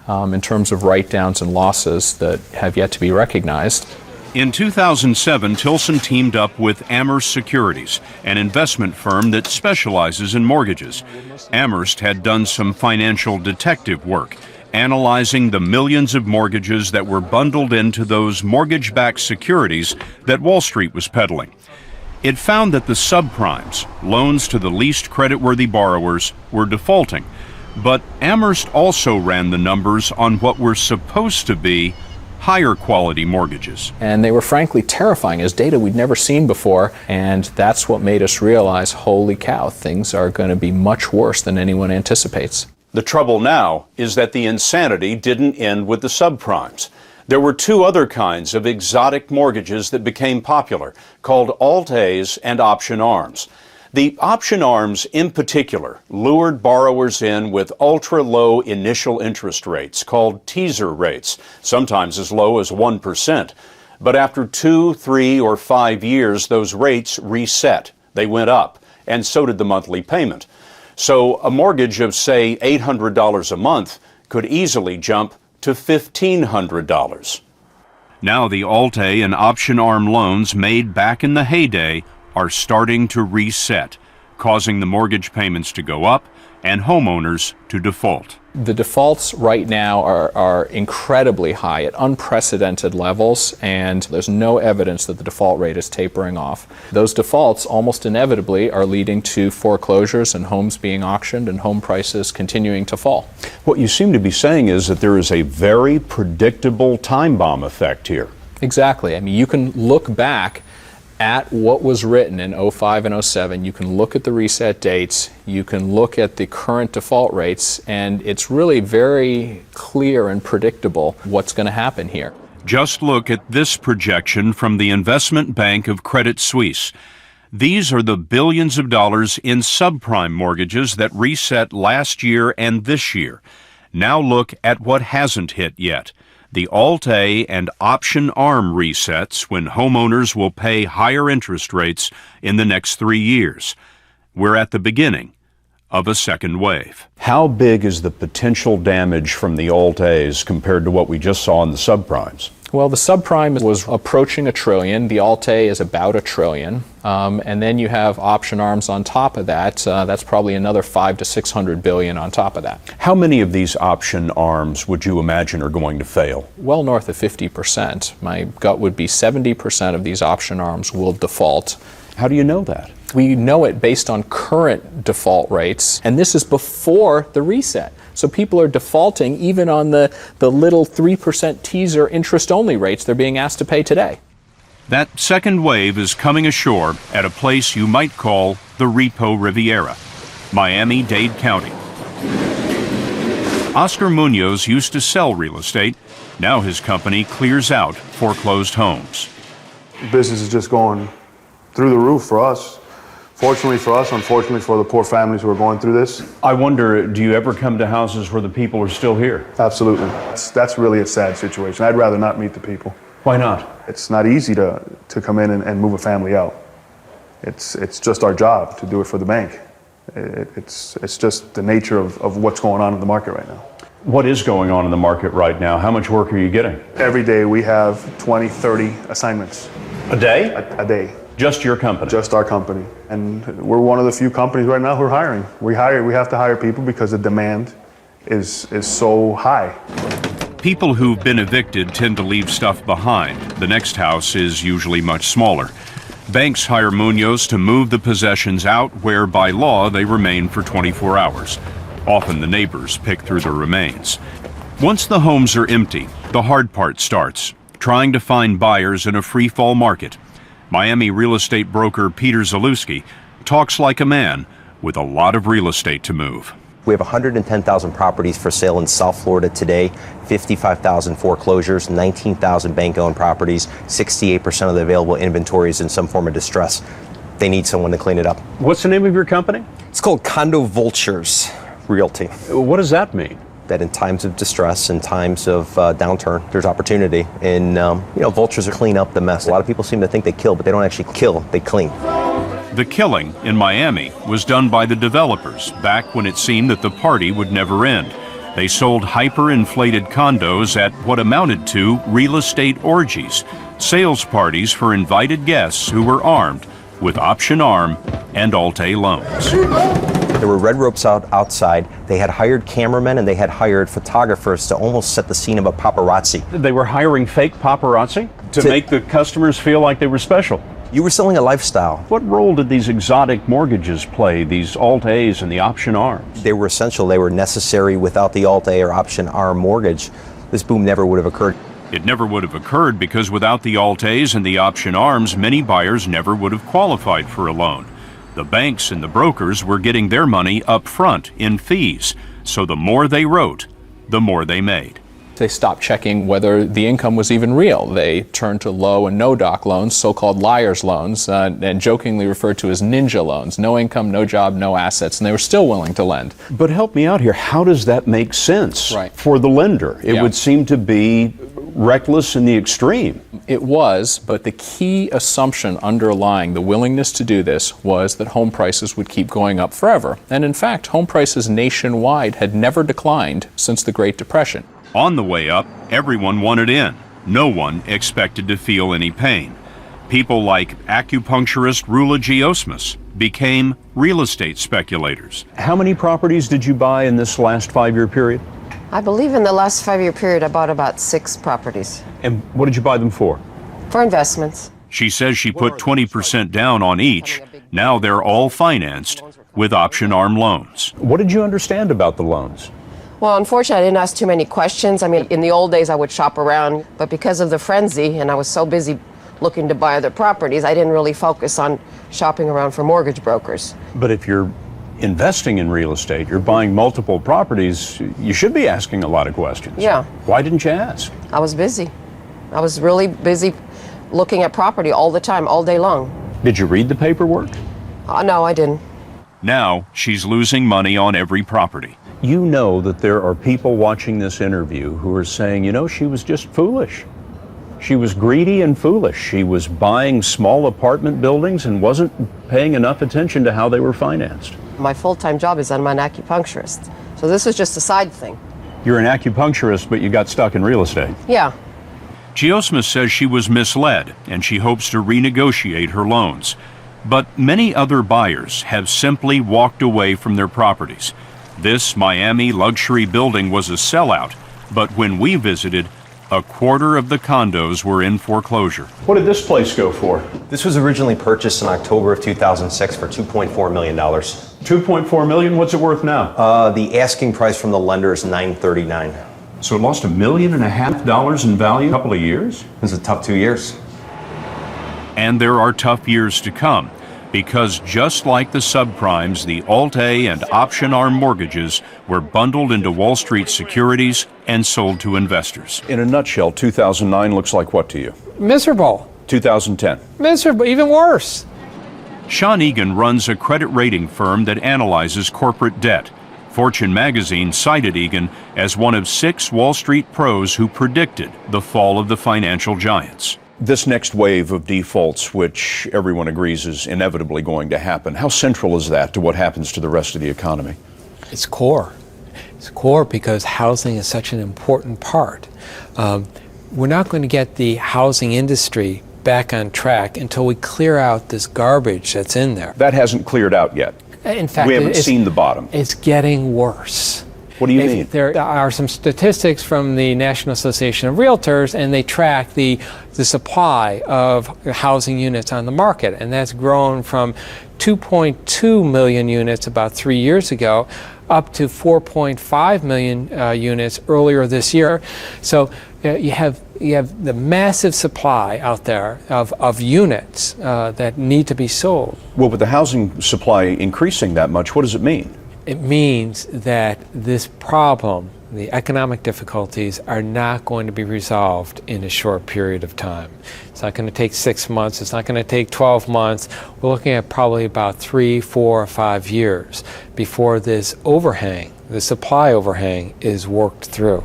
in terms of write-downs and losses that have yet to be recognized. In 2007, Tilson teamed up with Amherst Securities, an investment firm that specializes in mortgages. Amherst had done some financial detective work, analyzing the millions of mortgages that were bundled into those mortgage-backed securities that Wall Street was peddling. It found that the subprimes, loans to the least creditworthy borrowers, were defaulting. But Amherst also ran the numbers on what were supposed to be higher quality mortgages. And they were frankly terrifying as data we'd never seen before, and that's what made us realize, holy cow, things are going to be much worse than anyone anticipates. The trouble now is that the insanity didn't end with the subprimes. There were two other kinds of exotic mortgages that became popular, called Alt-A's and Option Arms. The option arms, in particular, lured borrowers in with ultra-low initial interest rates, called teaser rates, sometimes as low as 1%. But after 2, 3, or 5 years, those rates reset. They went up, and so did the monthly payment. So a mortgage of, say, $800 a month could easily jump to $1,500. Now the Alt-A and option arm loans made back in the heyday are starting to reset, causing the mortgage payments to go up and homeowners to default. The defaults right now are incredibly high at unprecedented levels, and there's no evidence that the default rate is tapering off. Those defaults almost inevitably are leading to foreclosures and homes being auctioned and home prices continuing to fall. What you seem to be saying is that there is a very predictable time bomb effect here. Exactly. I mean, you can look back at what was written in 05 and 07. You can look at the reset dates, you can look at the current default rates, and it's really very clear and predictable what's going to happen here. Just look at this projection from the investment bank of Credit Suisse. These are the billions of dollars in subprime mortgages that reset last year and this year. Now look at what hasn't hit yet. The Alt-A and Option Arm resets when homeowners will pay higher interest rates in the next 3 years. We're at the beginning of a second wave. How big is the potential damage from the Alt-A's compared to what we just saw in the subprimes? Well, the subprime was approaching $1 trillion. The Alt-A is about $1 trillion. And then you have option arms on top of that. That's probably another $500 to $600 billion on top of that. How many of these option arms would you imagine are going to fail? Well north of 50%. My gut would be 70% of these option arms will default. How do you know that? We know it based on current default rates, and this is before the reset. So people are defaulting even on the little 3% teaser interest-only rates they're being asked to pay today. That second wave is coming ashore at a place you might call the Repo Riviera, Miami-Dade County. Oscar Munoz used to sell real estate. Now his company clears out foreclosed homes. Business is just going through the roof for us. Fortunately for us, unfortunately for the poor families who are going through this. I wonder, do you ever come to houses where the people are still here? Absolutely. That's really a sad situation. I'd rather not meet the people. Why not? It's not easy to come in and move a family out. It's just our job to do it for the bank. It's just the nature of what's going on in the market right now. What is going on in the market right now? How much work are you getting? Every day we have 20, 30 assignments. A day? A day. Just your company? Just our company. And we're one of the few companies right now who are hiring. We have to hire people because the demand is so high. People who've been evicted tend to leave stuff behind. The next house is usually much smaller. Banks hire Munoz to move the possessions out where by law they remain for 24 hours. Often the neighbors pick through the remains. Once the homes are empty, the hard part starts, trying to find buyers in a free-fall market. Miami real estate broker Peter Zalewski talks like a man with a lot of real estate to move. We have 110,000 properties for sale in South Florida today, 55,000 foreclosures, 19,000 bank-owned properties, 68% of the available inventory is in some form of distress. They need someone to clean it up. What's the name of your company? It's called Condo Vultures Realty. What does that mean? That in times of distress, in times of downturn, there's opportunity. And vultures clean up the mess. A lot of people seem to think they kill, but they don't actually kill, they clean. The killing in Miami was done by the developers back when it seemed that the party would never end. They sold hyper-inflated condos at what amounted to real estate orgies, sales parties for invited guests who were armed with option arm and Alt-A loans. There were red ropes outside. They had hired cameramen and they had hired photographers to almost set the scene of a paparazzi. They were hiring fake paparazzi to make the customers feel like they were special. You were selling a lifestyle. What role did these exotic mortgages play, these Alt-A's and the option arms? They were essential. They were necessary. Without the Alt-A or option arm mortgage, this boom never would have occurred. It never would have occurred because without the Alt-A's and the option arms, many buyers never would have qualified for a loan. The banks and the brokers were getting their money up front in fees, so the more they wrote, the more they made. They stopped checking whether the income was even real. They turned to low and no doc loans, so-called liar's loans, and jokingly referred to as ninja loans. No income, no job, no assets, and they were still willing to lend. But help me out here. How does that make sense for the lender? It would seem to be reckless in the extreme. It was, but the key assumption underlying the willingness to do this was that home prices would keep going up forever. And in fact, home prices nationwide had never declined since the Great Depression. On the way up, everyone wanted in. No one expected to feel any pain. People like acupuncturist Rula Giosmas became real estate speculators. How many properties did you buy in this last 5-year period? I believe in the last 5-year period I bought about 6 properties. And what did you buy them for? For investments. She says she put 20% down on each. Now they're all financed with option arm loans. What did you understand about the loans? Well, unfortunately, I didn't ask too many questions. I mean, in the old days, I would shop around, but because of the frenzy, and I was so busy looking to buy other properties. I didn't really focus on shopping around for mortgage brokers. But if you're investing in real estate, you're buying multiple properties, you should be asking a lot of questions. Yeah. Why didn't you ask? I was busy. I was really busy looking at property all the time, all day long. Did you read the paperwork? No, I didn't. Now she's losing money on every property. You know that there are people watching this interview who are saying, you know, she was just foolish. She was greedy and foolish. She was buying small apartment buildings and wasn't paying enough attention to how they were financed. My full-time job is I'm an acupuncturist. So this was just a side thing. You're an acupuncturist, but you got stuck in real estate. Yeah. Giosma says she was misled and she hopes to renegotiate her loans. But many other buyers have simply walked away from their properties. This Miami luxury building was a sellout, but when we visited, a quarter of the condos were in foreclosure. What did this place go for? This was originally purchased in October of 2006 for $2.4 million. $2.4 million? What's it worth now? The asking price from the lender is $939. So it lost $1.5 million in value in a couple of years? It was a tough 2 years. And there are tough years to come, because just like the subprimes, the Alt-A and option arm mortgages were bundled into Wall Street securities and sold to investors. In a nutshell, 2009 looks like what to you? Miserable. 2010? Miserable, even worse. Sean Egan runs a credit rating firm that analyzes corporate debt. Fortune magazine cited Egan as one of 6 Wall Street pros who predicted the fall of the financial giants. This next wave of defaults, which everyone agrees is inevitably going to happen, how central is that to what happens to the rest of the economy? It's core. It's core because housing is such an important part. We're not going to get the housing industry back on track until we clear out this garbage that's in there. That hasn't cleared out yet. In fact, we haven't seen the bottom. It's getting worse. What do you mean? There are some statistics from the National Association of Realtors, and they track the supply of housing units on the market, and that's grown from 2.2 million units about 3 years ago up to 4.5 million units earlier this year. So you have the massive supply out there of units that need to be sold. Well, with the housing supply increasing that much, what does it mean? It means that this problem, the economic difficulties, are not going to be resolved in a short period of time. It's not going to take 6 months. It's not going to take 12 months. We're looking at probably about 3, 4, or 5 years before this overhang, the supply overhang, is worked through.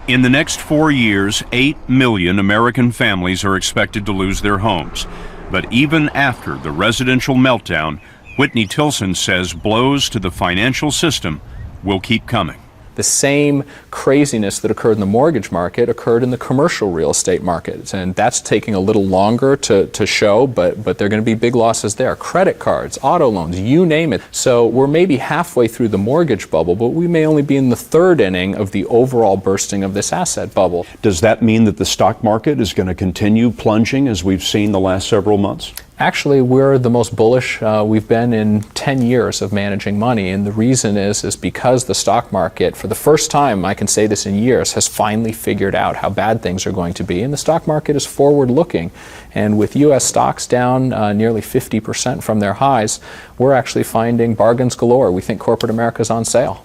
In the next 4 years, 8 million American families are expected to lose their homes. But even after the residential meltdown, Whitney Tilson says blows to the financial system will keep coming. The same craziness that occurred in the mortgage market occurred in the commercial real estate markets, and that's taking a little longer to show, but there are going to be big losses there. Credit cards, auto loans, you name it. So we're maybe halfway through the mortgage bubble, but we may only be in the 3rd inning of the overall bursting of this asset bubble. Does that mean that the stock market is going to continue plunging as we've seen the last several months? Actually, we're the most bullish we've been in 10 years of managing money, and the reason is because the stock market, for the first time, I can say this in years, has finally figured out how bad things are going to be, and the stock market is forward-looking. And with U.S. stocks down nearly 50% from their highs, we're actually finding bargains galore. We think corporate America is on sale.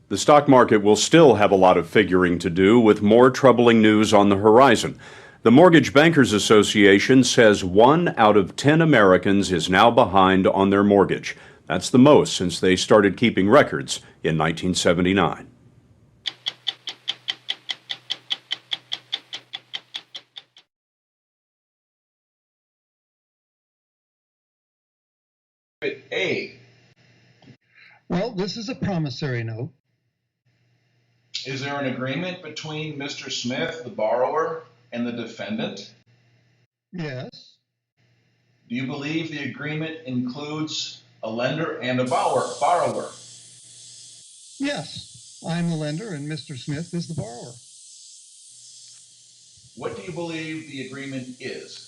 The stock market will still have a lot of figuring to do, with more troubling news on the horizon. The Mortgage Bankers Association says 1 out of 10 Americans is now behind on their mortgage. That's the most since they started keeping records in 1979. A. Well, this is a promissory note. Is there an agreement between Mr. Smith, the borrower, and the defendant? Yes. Do you believe the agreement includes a lender and a borrower? Yes. I'm the lender and Mr. Smith is the borrower. What do you believe the agreement is?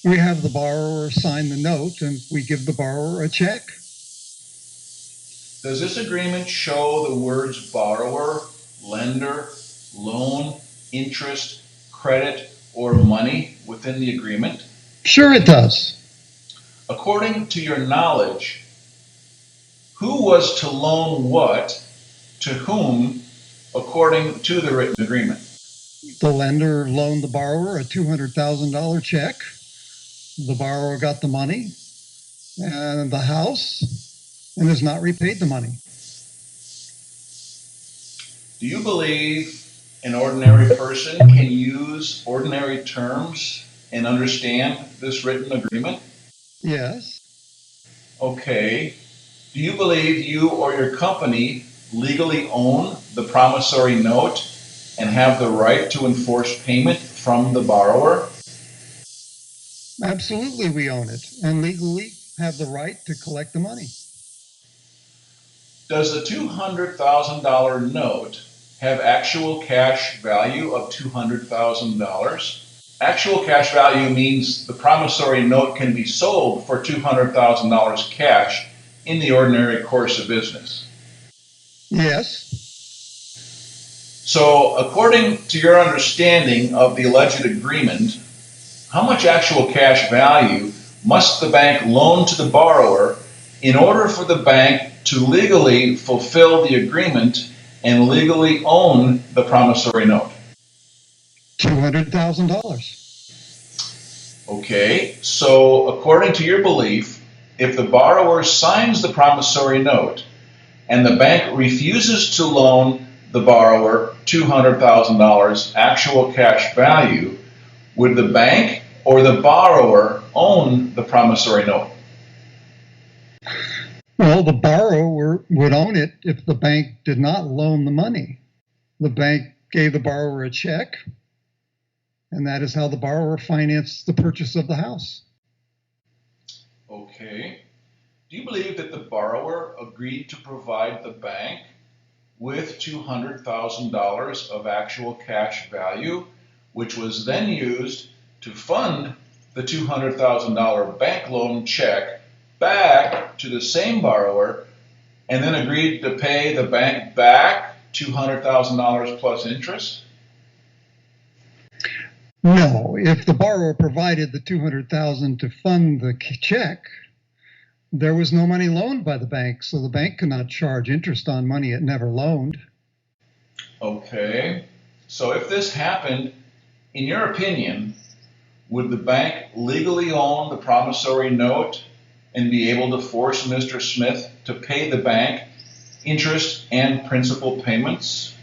We have the borrower sign the note and we give the borrower a check. Does this agreement show the words borrower, lender, loan, interest, credit, or money within the agreement? Sure it does. According to your knowledge, who was to loan what to whom according to the written agreement? The lender loaned the borrower a $200,000 check. The borrower got the money and the house and has not repaid the money. Do you believe an ordinary person can use ordinary terms and understand this written agreement? Yes. Okay. Do you believe you or your company legally own the promissory note and have the right to enforce payment from the borrower? Absolutely, we own it and legally have the right to collect the money. Does the $200,000 note have actual cash value of $200,000? Actual cash value means the promissory note can be sold for $200,000 cash in the ordinary course of business. Yes. So, according to your understanding of the alleged agreement, how much actual cash value must the bank loan to the borrower in order for the bank to legally fulfill the agreement and legally own the promissory note? $200,000. Okay, so according to your belief, if the borrower signs the promissory note and the bank refuses to loan the borrower $200,000 actual cash value, would the bank or the borrower own the promissory note? Well, the borrower would own it if the bank did not loan the money. The bank gave the borrower a check, and that is how the borrower financed the purchase of the house. Okay. Do you believe that the borrower agreed to provide the bank with $200,000 of actual cash value, which was then used to fund the $200,000 bank loan check back to the same borrower, and then agreed to pay the bank back $200,000 plus interest? No, if the borrower provided the $200,000 to fund the check, there was no money loaned by the bank, so the bank could not charge interest on money it never loaned. Okay. So if this happened, in your opinion, would the bank legally own the promissory note and be able to force Mr. Smith to pay the bank interest and principal payments?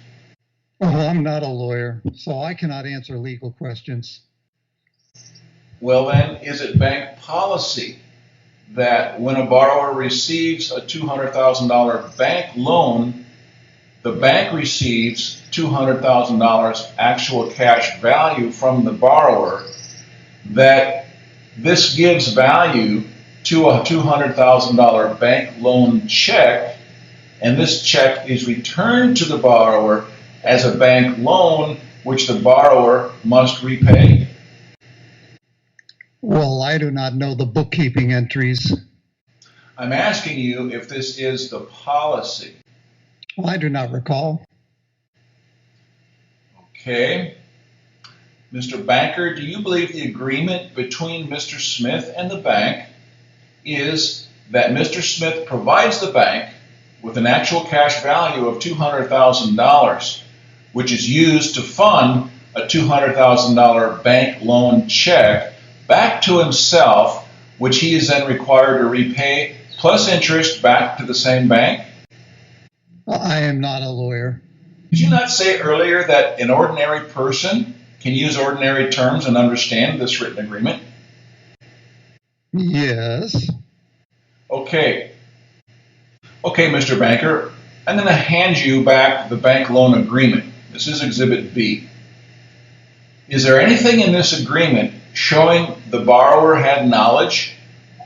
Oh, I'm not a lawyer, so I cannot answer legal questions. Well then, is it bank policy that when a borrower receives a $200,000 bank loan, the bank receives $200,000 actual cash value from the borrower, that this gives value to a $200,000 bank loan check, and this check is returned to the borrower as a bank loan which the borrower must repay? Well, I do not know the bookkeeping entries. I'm asking you if this is the policy. Well, I do not recall. Okay. Mr. Banker, do you believe the agreement between Mr. Smith and the bank is that Mr. Smith provides the bank with an actual cash value of $200,000, which is used to fund a $200,000 bank loan check back to himself, which he is then required to repay plus interest back to the same bank? I am not a lawyer. Did you not say earlier that an ordinary person can use ordinary terms and understand this written agreement? Yes. Okay. Okay, Mr. Banker, I'm going to hand you back the bank loan agreement. This is Exhibit B. Is there anything in this agreement showing the borrower had knowledge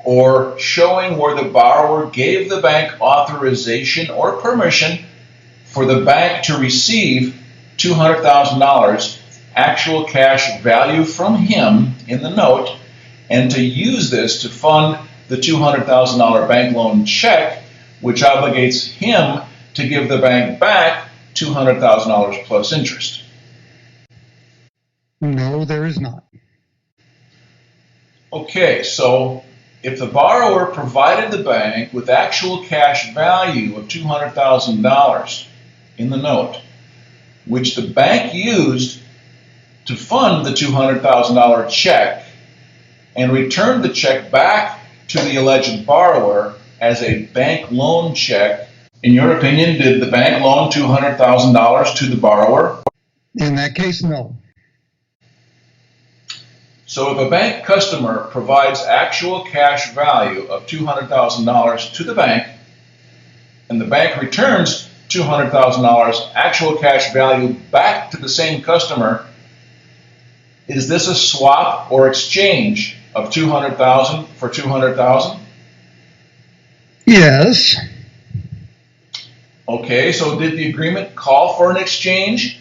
or showing where the borrower gave the bank authorization or permission for the bank to receive $200,000 actual cash value from him in the note and to use this to fund the $200,000 bank loan check, which obligates him to give the bank back $200,000 plus interest? No, there is not. Okay, so if the borrower provided the bank with actual cash value of $200,000 in the note, which the bank used to fund the $200,000 check and returned the check back to the alleged borrower as a bank loan check, in your opinion, did the bank loan $200,000 to the borrower? In that case, no. So if a bank customer provides actual cash value of $200,000 to the bank, and the bank returns $200,000 actual cash value back to the same customer, is this a swap or exchange of $200,000 for $200,000? Yes. Okay, so did the agreement call for an exchange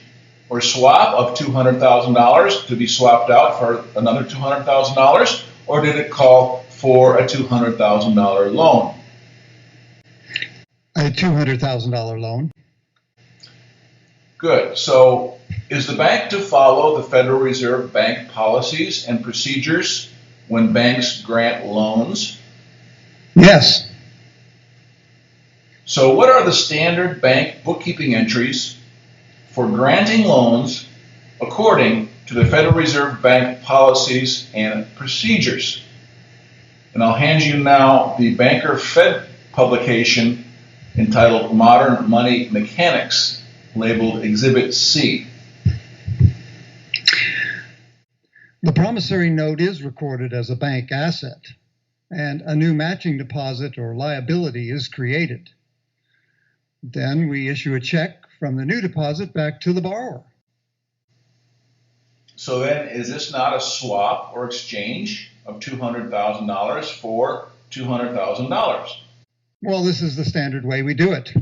or swap of $200,000 to be swapped out for another $200,000, or did it call for a $200,000 loan? A $200,000 loan. Good. So is the bank to follow the Federal Reserve Bank policies and procedures when banks grant loans? Yes. So what are the standard bank bookkeeping entries for granting loans according to the Federal Reserve Bank policies and procedures? And I'll hand you now the Banker Fed publication entitled Modern Money Mechanics, labeled Exhibit C. The promissory note is recorded as a bank asset, and a new matching deposit or liability is created. Then we issue a check from the new deposit back to the borrower. So then, is this not a swap or exchange of $200,000 for $200,000? Well, this is the standard way we do it.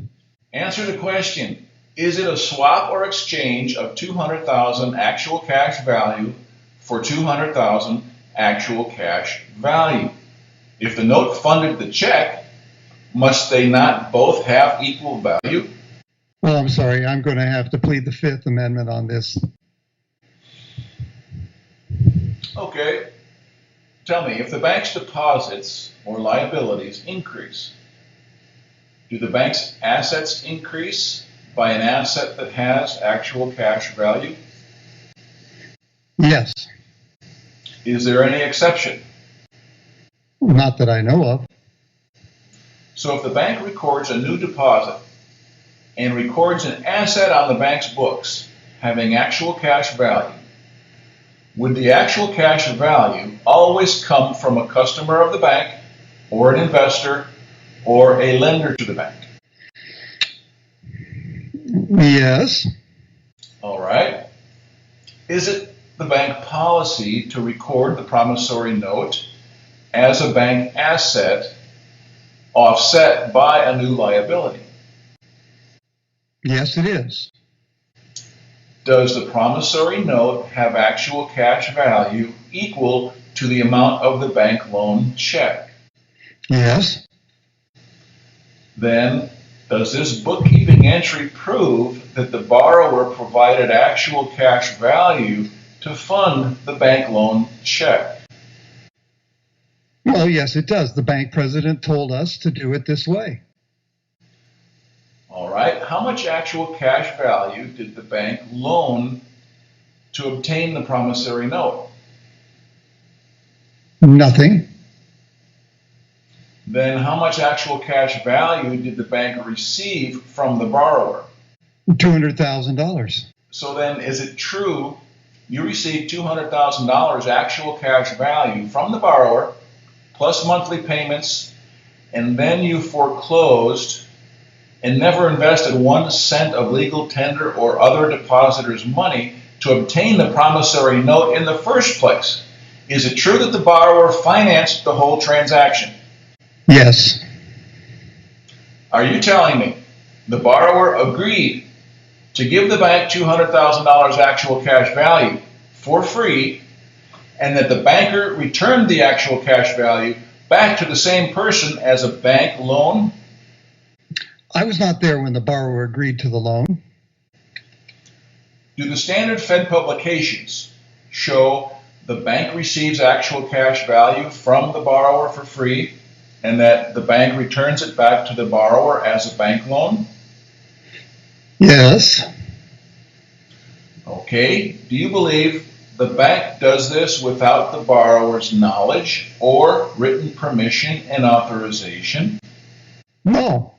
Answer the question. Is it a swap or exchange of $200,000 actual cash value for $200,000 actual cash value? If the note funded the check, must they not both have equal value? Well, I'm sorry, I'm going to have to plead the Fifth Amendment on this. Okay. Tell me, if the bank's deposits or liabilities increase, do the bank's assets increase by an asset that has actual cash value? Yes. Is there any exception? Not that I know of. So if the bank records a new deposit and records an asset on the bank's books having actual cash value, would the actual cash value always come from a customer of the bank or an investor or a lender to the bank? Yes. All right. Is it the bank policy to record the promissory note as a bank asset offset by a new liability? Yes, it is. Does the promissory note have actual cash value equal to the amount of the bank loan check? Yes. Then, does this bookkeeping entry prove that the borrower provided actual cash value to fund the bank loan check? Well, yes, it does. The bank president told us to do it this way. All right. How much actual cash value did the bank loan to obtain the promissory note? Nothing. Then how much actual cash value did the bank receive from the borrower? $200,000. So then, is it true you received $200,000 actual cash value from the borrower, plus monthly payments, and then you foreclosed and never invested 1 cent of legal tender or other depositor's money to obtain the promissory note in the first place? Is it true that the borrower financed the whole transaction? Yes. Are you telling me the borrower agreed to give the bank $200,000 actual cash value for free, and that the banker returned the actual cash value back to the same person as a bank loan? I was not there when the borrower agreed to the loan. Do the standard Fed publications show the bank receives actual cash value from the borrower for free and that the bank returns it back to the borrower as a bank loan? Yes. Okay. Do you believe the bank does this without the borrower's knowledge or written permission and authorization? No.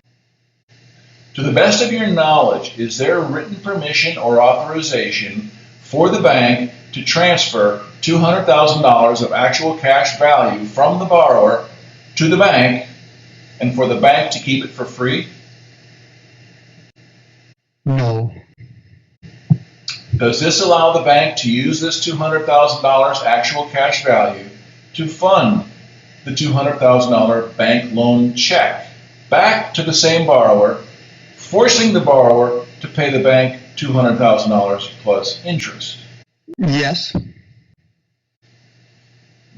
To the best of your knowledge, is there written permission or authorization for the bank to transfer $200,000 of actual cash value from the borrower to the bank and for the bank to keep it for free? No. Does this allow the bank to use this $200,000 actual cash value to fund the $200,000 bank loan check back to the same borrower, forcing the borrower to pay the bank $200,000 plus interest? Yes.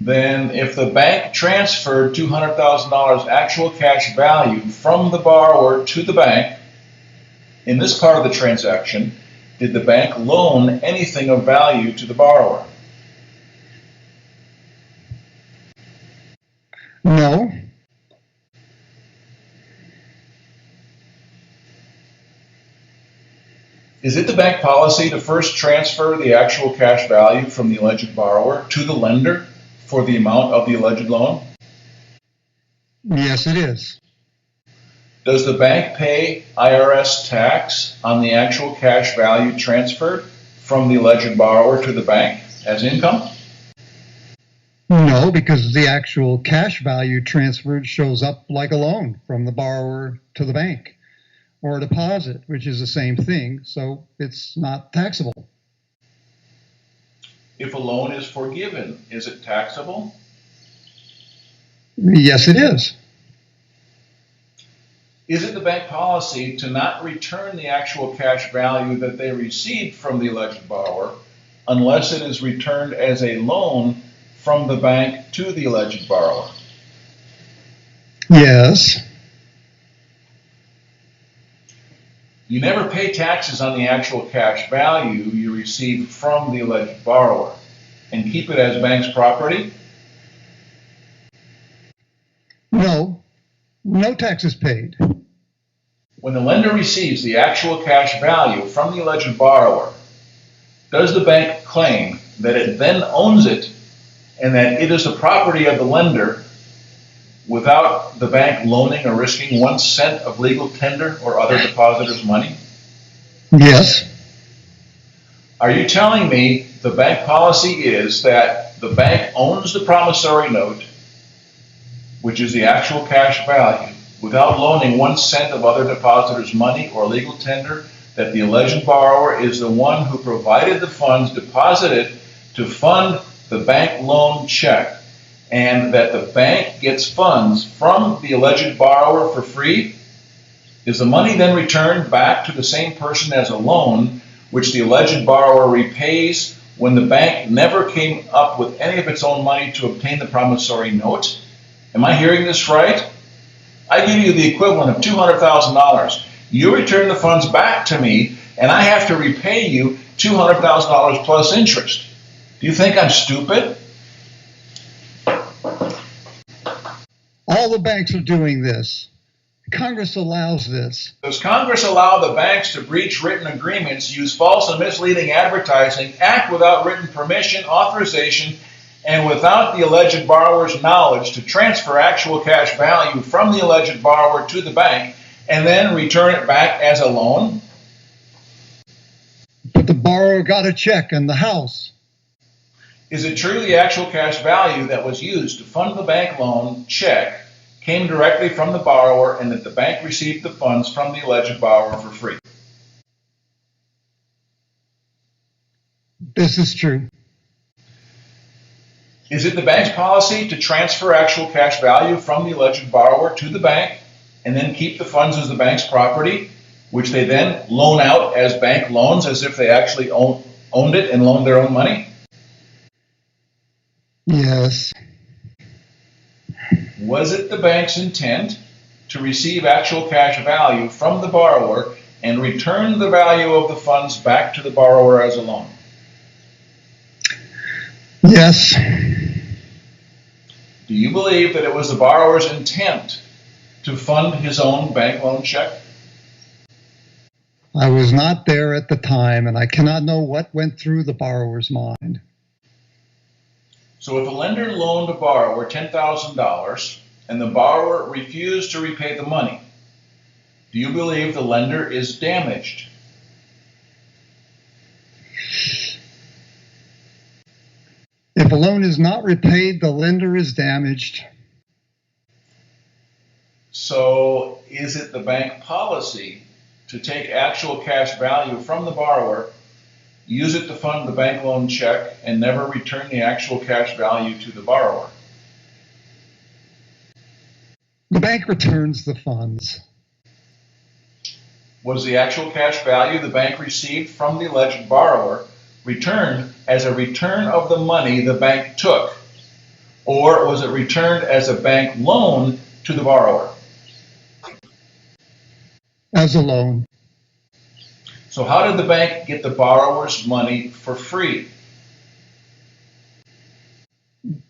Then if the bank transferred $200,000 actual cash value from the borrower to the bank, in this part of the transaction, did the bank loan anything of value to the borrower? No. Is it the bank policy to first transfer the actual cash value from the alleged borrower to the lender for the amount of the alleged loan? Yes, it is. Does the bank pay IRS tax on the actual cash value transferred from the alleged borrower to the bank as income? No, because the actual cash value transferred shows up like a loan from the borrower to the bank, or a deposit, which is the same thing, so it's not taxable. If a loan is forgiven, is it taxable? Yes, it is. Is it the bank policy to not return the actual cash value that they received from the alleged borrower unless it is returned as a loan from the bank to the alleged borrower? Yes. You never pay taxes on the actual cash value you receive from the alleged borrower and keep it as bank's property? No. No taxes paid. When the lender receives the actual cash value from the alleged borrower, does the bank claim that it then owns it and that it is the property of the lender without the bank loaning or risking 1 cent of legal tender or other depositor's money? Yes. Are you telling me the bank policy is that the bank owns the promissory note, which is the actual cash value, without loaning 1 cent of other depositors' money or legal tender, that the alleged borrower is the one who provided the funds deposited to fund the bank loan check, and that the bank gets funds from the alleged borrower for free? Is the money then returned back to the same person as a loan, which the alleged borrower repays when the bank never came up with any of its own money to obtain the promissory note? Am I hearing this right? I give you the equivalent of $200,000. You return the funds back to me, and I have to repay you $200,000 plus interest. Do you think I'm stupid? All the banks are doing this. Congress allows this. Does Congress allow the banks to breach written agreements, use false and misleading advertising, act without written permission, authorization, and without the alleged borrower's knowledge to transfer actual cash value from the alleged borrower to the bank and then return it back as a loan? But the borrower got a check in the house. Is it true the actual cash value that was used to fund the bank loan check came directly from the borrower and that the bank received the funds from the alleged borrower for free? This is true. Is it the bank's policy to transfer actual cash value from the alleged borrower to the bank and then keep the funds as the bank's property, which they then loan out as bank loans as if they actually owned it and loaned their own money? Yes. Was it the bank's intent to receive actual cash value from the borrower and return the value of the funds back to the borrower as a loan? Yes. Do you believe that it was the borrower's intent to fund his own bank loan check? I was not there at the time, and I cannot know what went through the borrower's mind. So if a lender loaned a borrower $10,000 and the borrower refused to repay the money, do you believe the lender is damaged? If a loan is not repaid, the lender is damaged. So is it the bank policy to take actual cash value from the borrower, use it to fund the bank loan check, and never return the actual cash value to the borrower? The bank returns the funds. Was the actual cash value the bank received from the alleged borrower returned as a return of the money the bank took, or was it returned as a bank loan to the borrower? As a loan. So how did the bank get the borrower's money for free?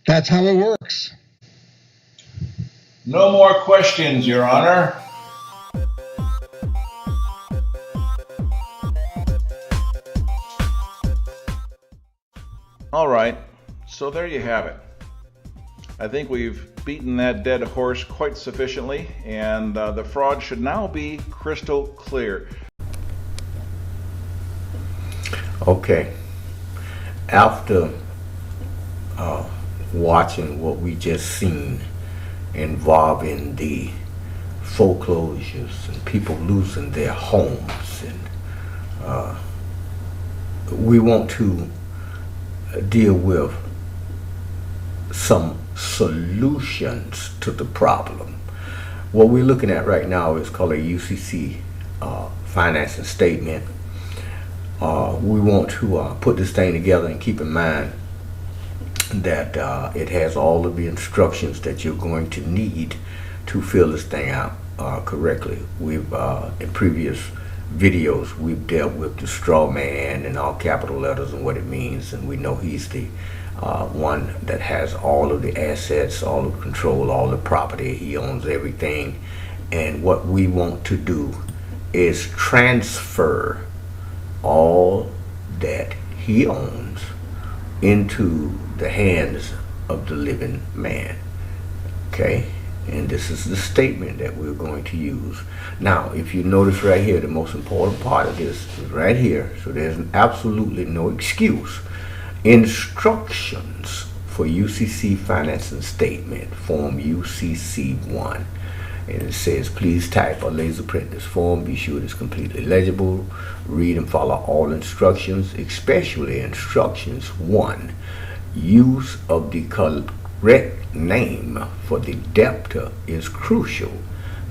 That's how it works. No more questions, Your Honor. All right, so there you have it. I think we've beaten that dead horse quite sufficiently, and the fraud should now be crystal clear. Okay, after watching what we just seen involving the foreclosures and people losing their homes, and we want to deal with some solutions to the problem. What we're looking at right now is called a UCC financing statement. We want to put this thing together and keep in mind that it has all of the instructions that you're going to need to fill this thing out correctly. We've in previous videos we've dealt with the straw man and all capital letters and what it means, and we know he's the one that has all of the assets, all of the control, all the property. He owns everything, and what we want to do is transfer all that he owns into the hands of the living man. Okay, and this is the statement that we're going to use. Now, if you notice right here, the most important part of this is right here, so there's absolutely no excuse. Instructions for UCC financing statement, form UCC1. And it says, please type or laser print this form. Be sure it's completely legible. Read and follow all instructions, especially instructions 1. Use of the correct name for the debtor is crucial.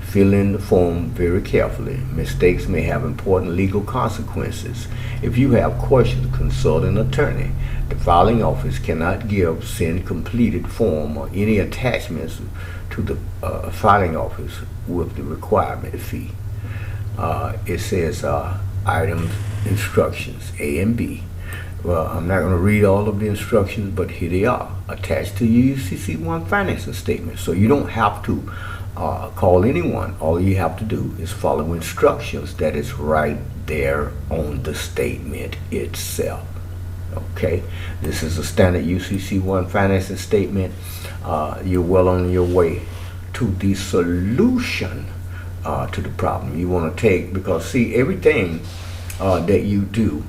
Fill in the form very carefully. Mistakes may have important legal consequences. If you have questions, consult an attorney. The filing office cannot send completed form or any attachments to the filing office with the requirement fee. It says items, instructions, A and B. Well, I'm not going to read all of the instructions, but here they are, attached to your UCC1 financing statement. So you don't have to call anyone. All you have to do is follow instructions that is right there on the statement itself. Okay, this is a standard UCC1 financing statement. You're well on your way to the solution to the problem you want to take, because see, everything that you do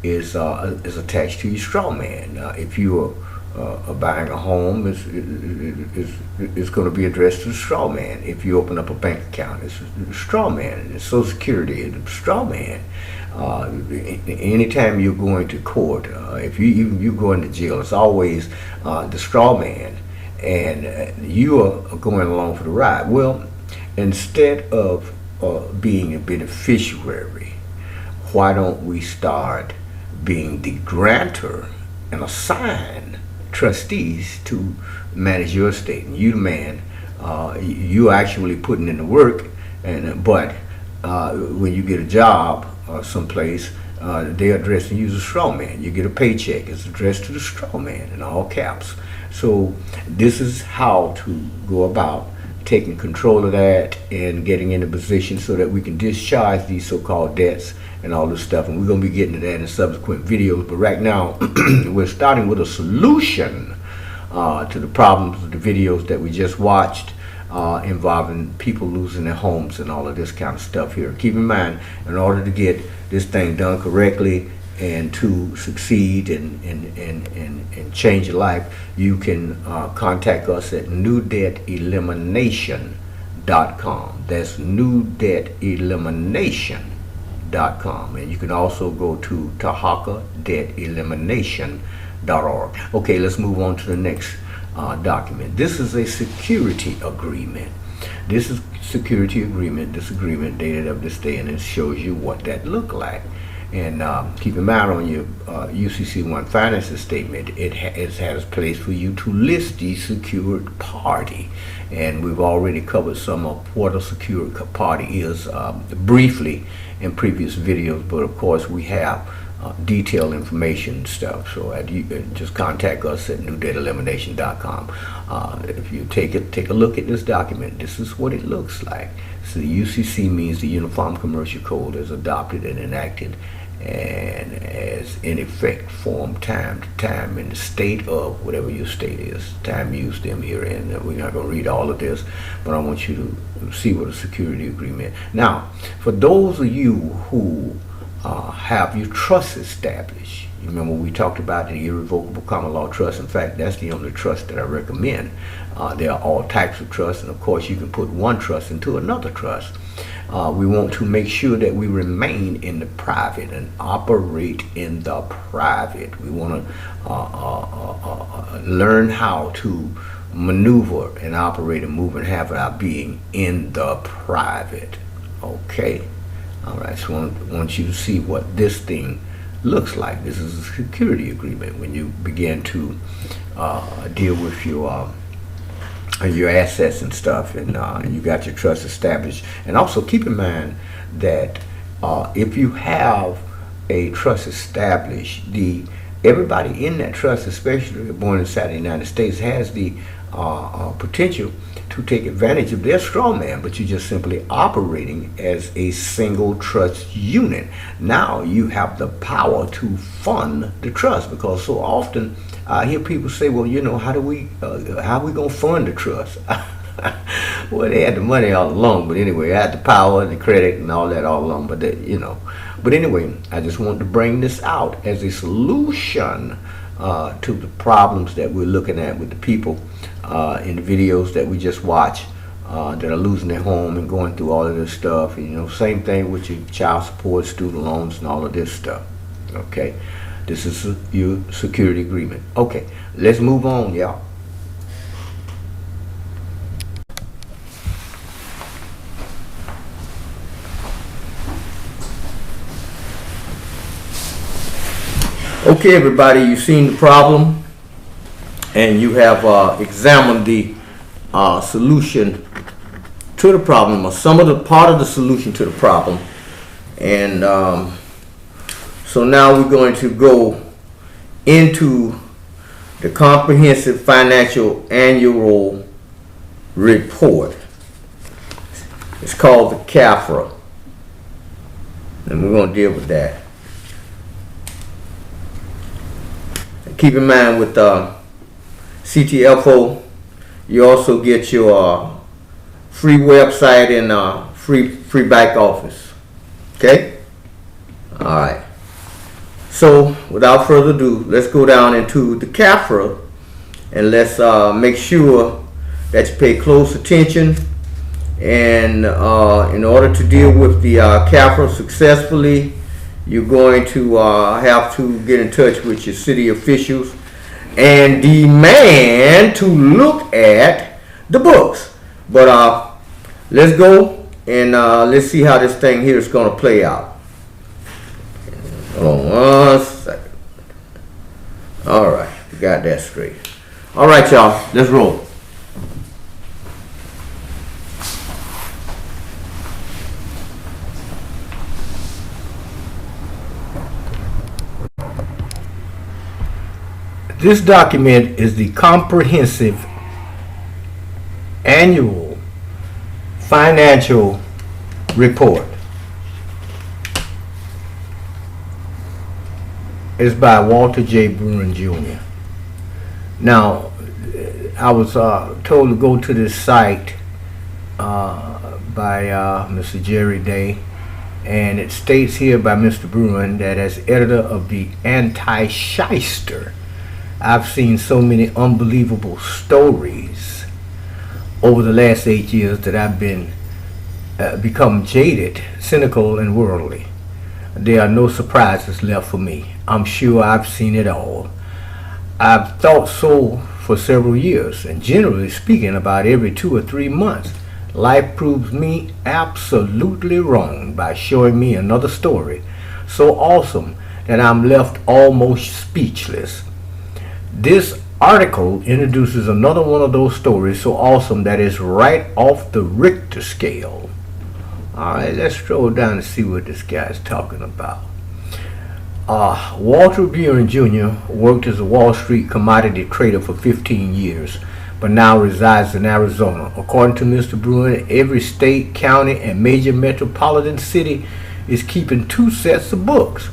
is attached to your straw man. If you are buying a home, it's going to be addressed to the straw man. If you open up a bank account, it's a straw man. And Social Security is a straw man. Anytime you're going to court, if you go into jail, it's always the straw man, and you are going along for the ride. Well, instead of being a beneficiary, why don't we start being the grantor and assign trustees to manage your estate? And you, the man, you actually putting in the work, but when you get a job someplace, they're addressing you as a straw man. You get a paycheck, it's addressed to the straw man in all caps. So this is how to go about taking control of that and getting in a position so that we can discharge these so-called debts and all this stuff. And we're going to be getting to that in subsequent videos. But right now, we're starting with a solution to the problems of the videos that we just watched involving people losing their homes and all of this kind of stuff here. Keep in mind, in order to get this thing done correctly and to succeed and change your life, you can contact us at newdebtelimination.com. That's newdebtelimination.com. And you can also go to tarhakadebtelimination.org. Okay, let's move on to the next document. This is a security agreement. This is security agreement, this agreement dated of this day, and it shows you what that looked like. And keep in mind on your UCC1 finances statement, it has a place for you to list the secured party. And we've already covered some of what a secured party is briefly in previous videos, but of course we have detailed information and stuff. So just contact us at newdebtelimination.com. If you take a look at this document, this is what it looks like. So the UCC means the Uniform Commercial Code is adopted and enacted and as in effect formed time to time in the state of whatever your state is. Time used them here, and we're not going to read all of this, but I want you to see what a security agreement. Now, for those of you who have your trust established, you remember we talked about the irrevocable common law trust. In fact, that's the only trust that I recommend. There are all types of trusts, and of course you can put one trust into another trust. We want to make sure that we remain in the private and operate in the private. We want to learn how to maneuver and operate and move and have our being in the private. Okay? All right, so I want you to see what this thing looks like. This is a security agreement when you begin to deal with your assets and stuff, and you got your trust established. And also keep in mind that if you have a trust established, everybody in that trust, especially born inside the United States, has the potential to take advantage of their straw man, but you're just simply operating as a single trust unit. Now you have the power to fund the trust, because so often I hear people say, well, you know, how are we gonna fund the trust? Well, they had the money all along, but anyway, I had the power and the credit and all that all along, but but anyway, I just want to bring this out as a solution to the problems that we're looking at with the people in the videos that we just watched that are losing their home and going through all of this stuff. And, same thing with your child support, student loans, and all of this stuff. Okay, this is your security agreement. Okay, let's move on, y'all. Okay, everybody, you've seen the problem and you have examined the solution to the problem, or some of the part of the solution to the problem. And so now we're going to go into the Comprehensive Financial Annual Report. It's called the CAFR, and we're going to deal with that. Keep in mind with CTFO, you also get your free website and free back office. Okay? All right. So without further ado, let's go down into the CAFR and let's make sure that you pay close attention. And in order to deal with the CAFR successfully, you're going to have to get in touch with your city officials and demand to look at the books. But let's go and let's see how this thing here is going to play out. Hold on 1 second. All right, we got that straight. All right, y'all, let's roll. This document is the comprehensive annual financial report. It's by Walter J. Bruin Jr. Now, I was told to go to this site by Mr. Jerry Day, and it states here by Mr. Bruin that as editor of the Anti-Shyster, I've seen so many unbelievable stories over the last 8 years that I've been become jaded, cynical, and worldly. There are no surprises left for me. I'm sure I've seen it all. I've thought so for several years, and generally speaking, about every 2 or 3 months, life proves me absolutely wrong by showing me another story so awesome that I'm left almost speechless. This article introduces another one of those stories so awesome that it's right off the Richter scale. All right, let's scroll down and see what this guy's talking about. Walter Bruin Jr. worked as a Wall Street commodity trader for 15 years, but now resides in Arizona. According to Mr. Bruin, every state, county, and major metropolitan city is keeping 2 sets of books.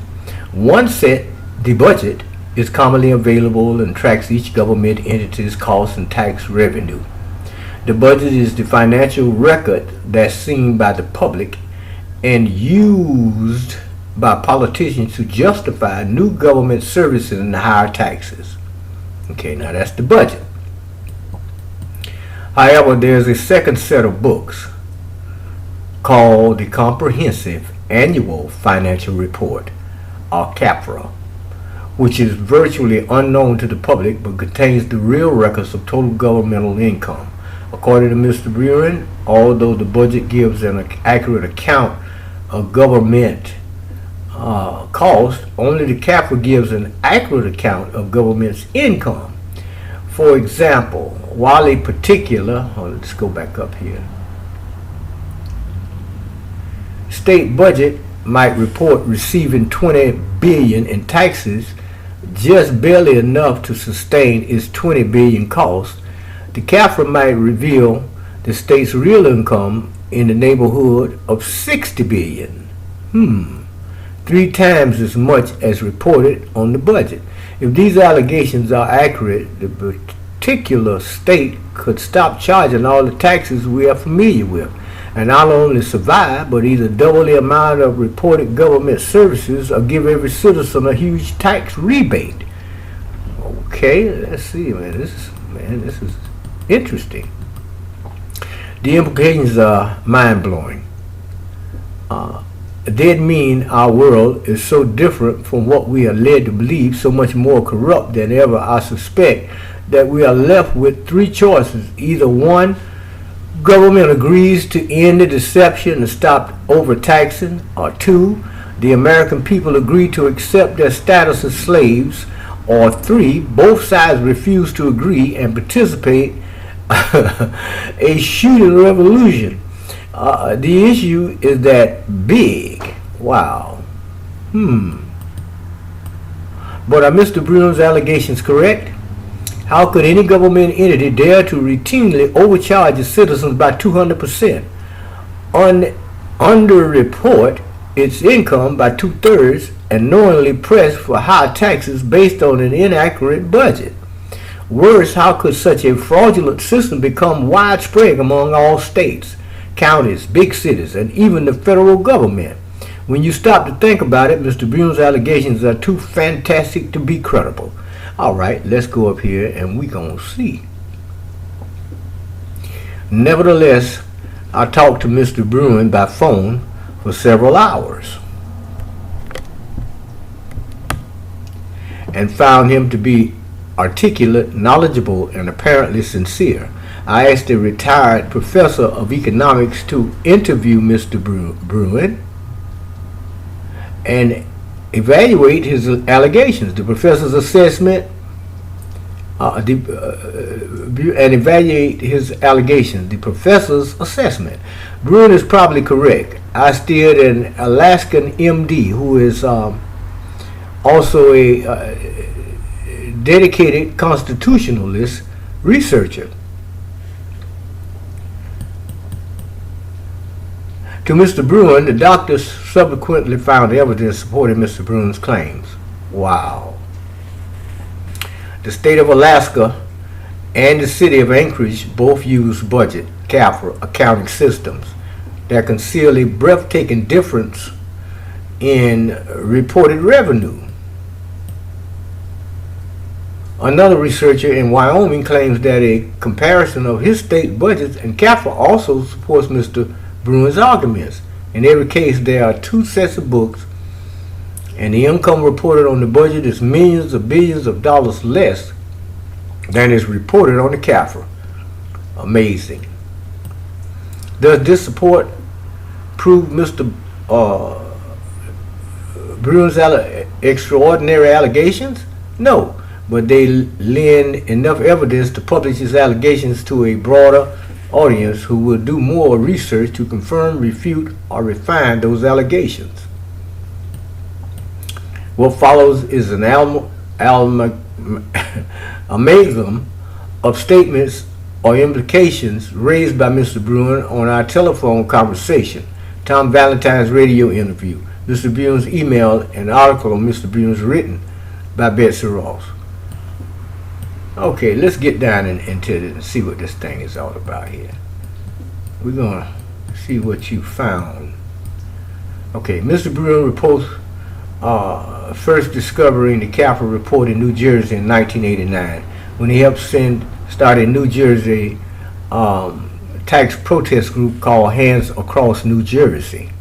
One set, the budget, is commonly available and tracks each government entity's costs and tax revenue. The budget is the financial record that's seen by the public and used by politicians to justify new government services and higher taxes. Okay, now that's the budget. However, there's a second set of books called the Comprehensive Annual Financial Report, or CAFR, which is virtually unknown to the public but contains the real records of total governmental income. According to Mr. Bruin, although the budget gives an accurate account of government cost, only the CAFR gives an accurate account of government's income. For example, while a particular, let's go back up here, state budget might report receiving $20 billion in taxes, just barely enough to sustain its $20 billion cost, the CAFR might reveal the state's real income in the neighborhood of $60 billion. 3 times as much as reported on the budget. If these allegations are accurate, the particular state could stop charging all the taxes we are familiar with, and not only survive, but either double the amount of reported government services or give every citizen a huge tax rebate. Okay, let's see, this is interesting. The implications are mind-blowing. That mean our world is so different from what we are led to believe, so much more corrupt than ever, I suspect, that we are left with 3 choices. Either 1, government agrees to end the deception and stop overtaxing, or 2, the American people agree to accept their status as slaves, or 3, both sides refuse to agree and participate a shooting revolution. The issue is that big. Wow. But are Mr. Bruin's allegations correct? How could any government entity dare to routinely overcharge its citizens by 200%? Underreport its income by 2/3 and knowingly press for high taxes based on an inaccurate budget? Worse, how could such a fraudulent system become widespread among all states, counties, big cities, and even the federal government? When you stop to think about it, Mr. Bruin's allegations are too fantastic to be credible. All right, let's go up here and we're going to see. Nevertheless, I talked to Mr. Bruin by phone for several hours and found him to be articulate, knowledgeable, and apparently sincere. I asked a retired professor of economics to interview Mr. Bruin and evaluate his allegations. The professor's assessment and evaluate his allegations. The professor's assessment. Bruin is probably correct. I steered an Alaskan MD who is also a dedicated constitutionalist researcher. To Mr. Bruen, the doctors subsequently found evidence supporting Mr. Bruen's claims. Wow. The state of Alaska and the city of Anchorage both use budget, CAFR, accounting systems that conceal a breathtaking difference in reported revenue. Another researcher in Wyoming claims that a comparison of his state budgets and CAFR also supports Mr. Bruen's arguments. In every case, there are two sets of books, and the income reported on the budget is millions of billions of dollars less than is reported on the CAFR. Amazing. Does this support prove Mr. Bruen's extraordinary allegations? No, but they lend enough evidence to publish his allegations to a broader audience who will do more research to confirm, refute, or refine those allegations. What follows is an amalgam of statements or implications raised by Mr. Bruen on our telephone conversation, Tom Valentine's radio interview, Mr. Bruen's email, and article on Mr. Bruen's written by Betsy Ross. Okay, let's get down into it and see what this thing is all about here. We're going to see what you found. Okay, Mr. Bruen reports first discovering the CAFR report in New Jersey in 1989 when he helped start a New Jersey tax protest group called Hands Across New Jersey.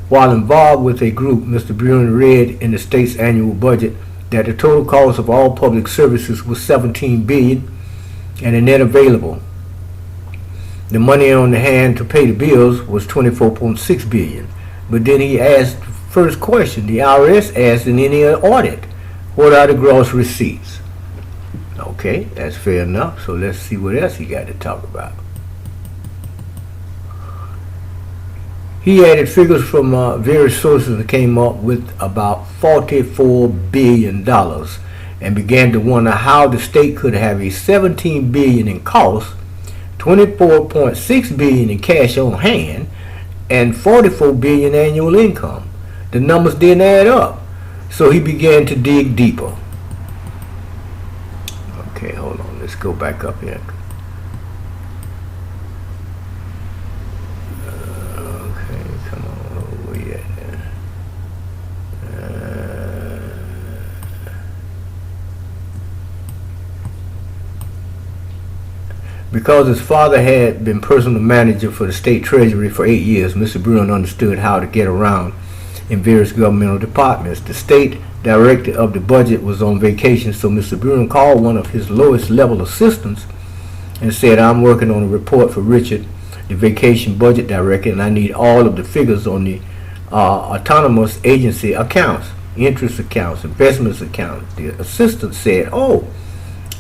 While involved with a group, Mr. Bruen read in the state's annual budget that the total cost of all public services was $17 billion and the net available. The money on the hand to pay the bills was $24.6 billion. But then he asked the first question the IRS asked in any audit: what are the gross receipts? Okay, that's fair enough. So let's see what else he got to talk about. He added figures from various sources and came up with about $44 billion and began to wonder how the state could have a $17 billion in costs, $24.6 billion in cash on hand, and $44 billion annual income. The numbers didn't add up, so he began to dig deeper. Okay, hold on. Let's go back up here. Because his father had been personal manager for the state treasury for 8 years, Mr. Bruen understood how to get around in various governmental departments. The state director of the budget was on vacation, so Mr. Bruen called one of his lowest level assistants and said, "I'm working on a report for Richard, the vacation budget director, and I need all of the figures on the autonomous agency accounts, interest accounts, investments accounts." The assistant said, "Oh,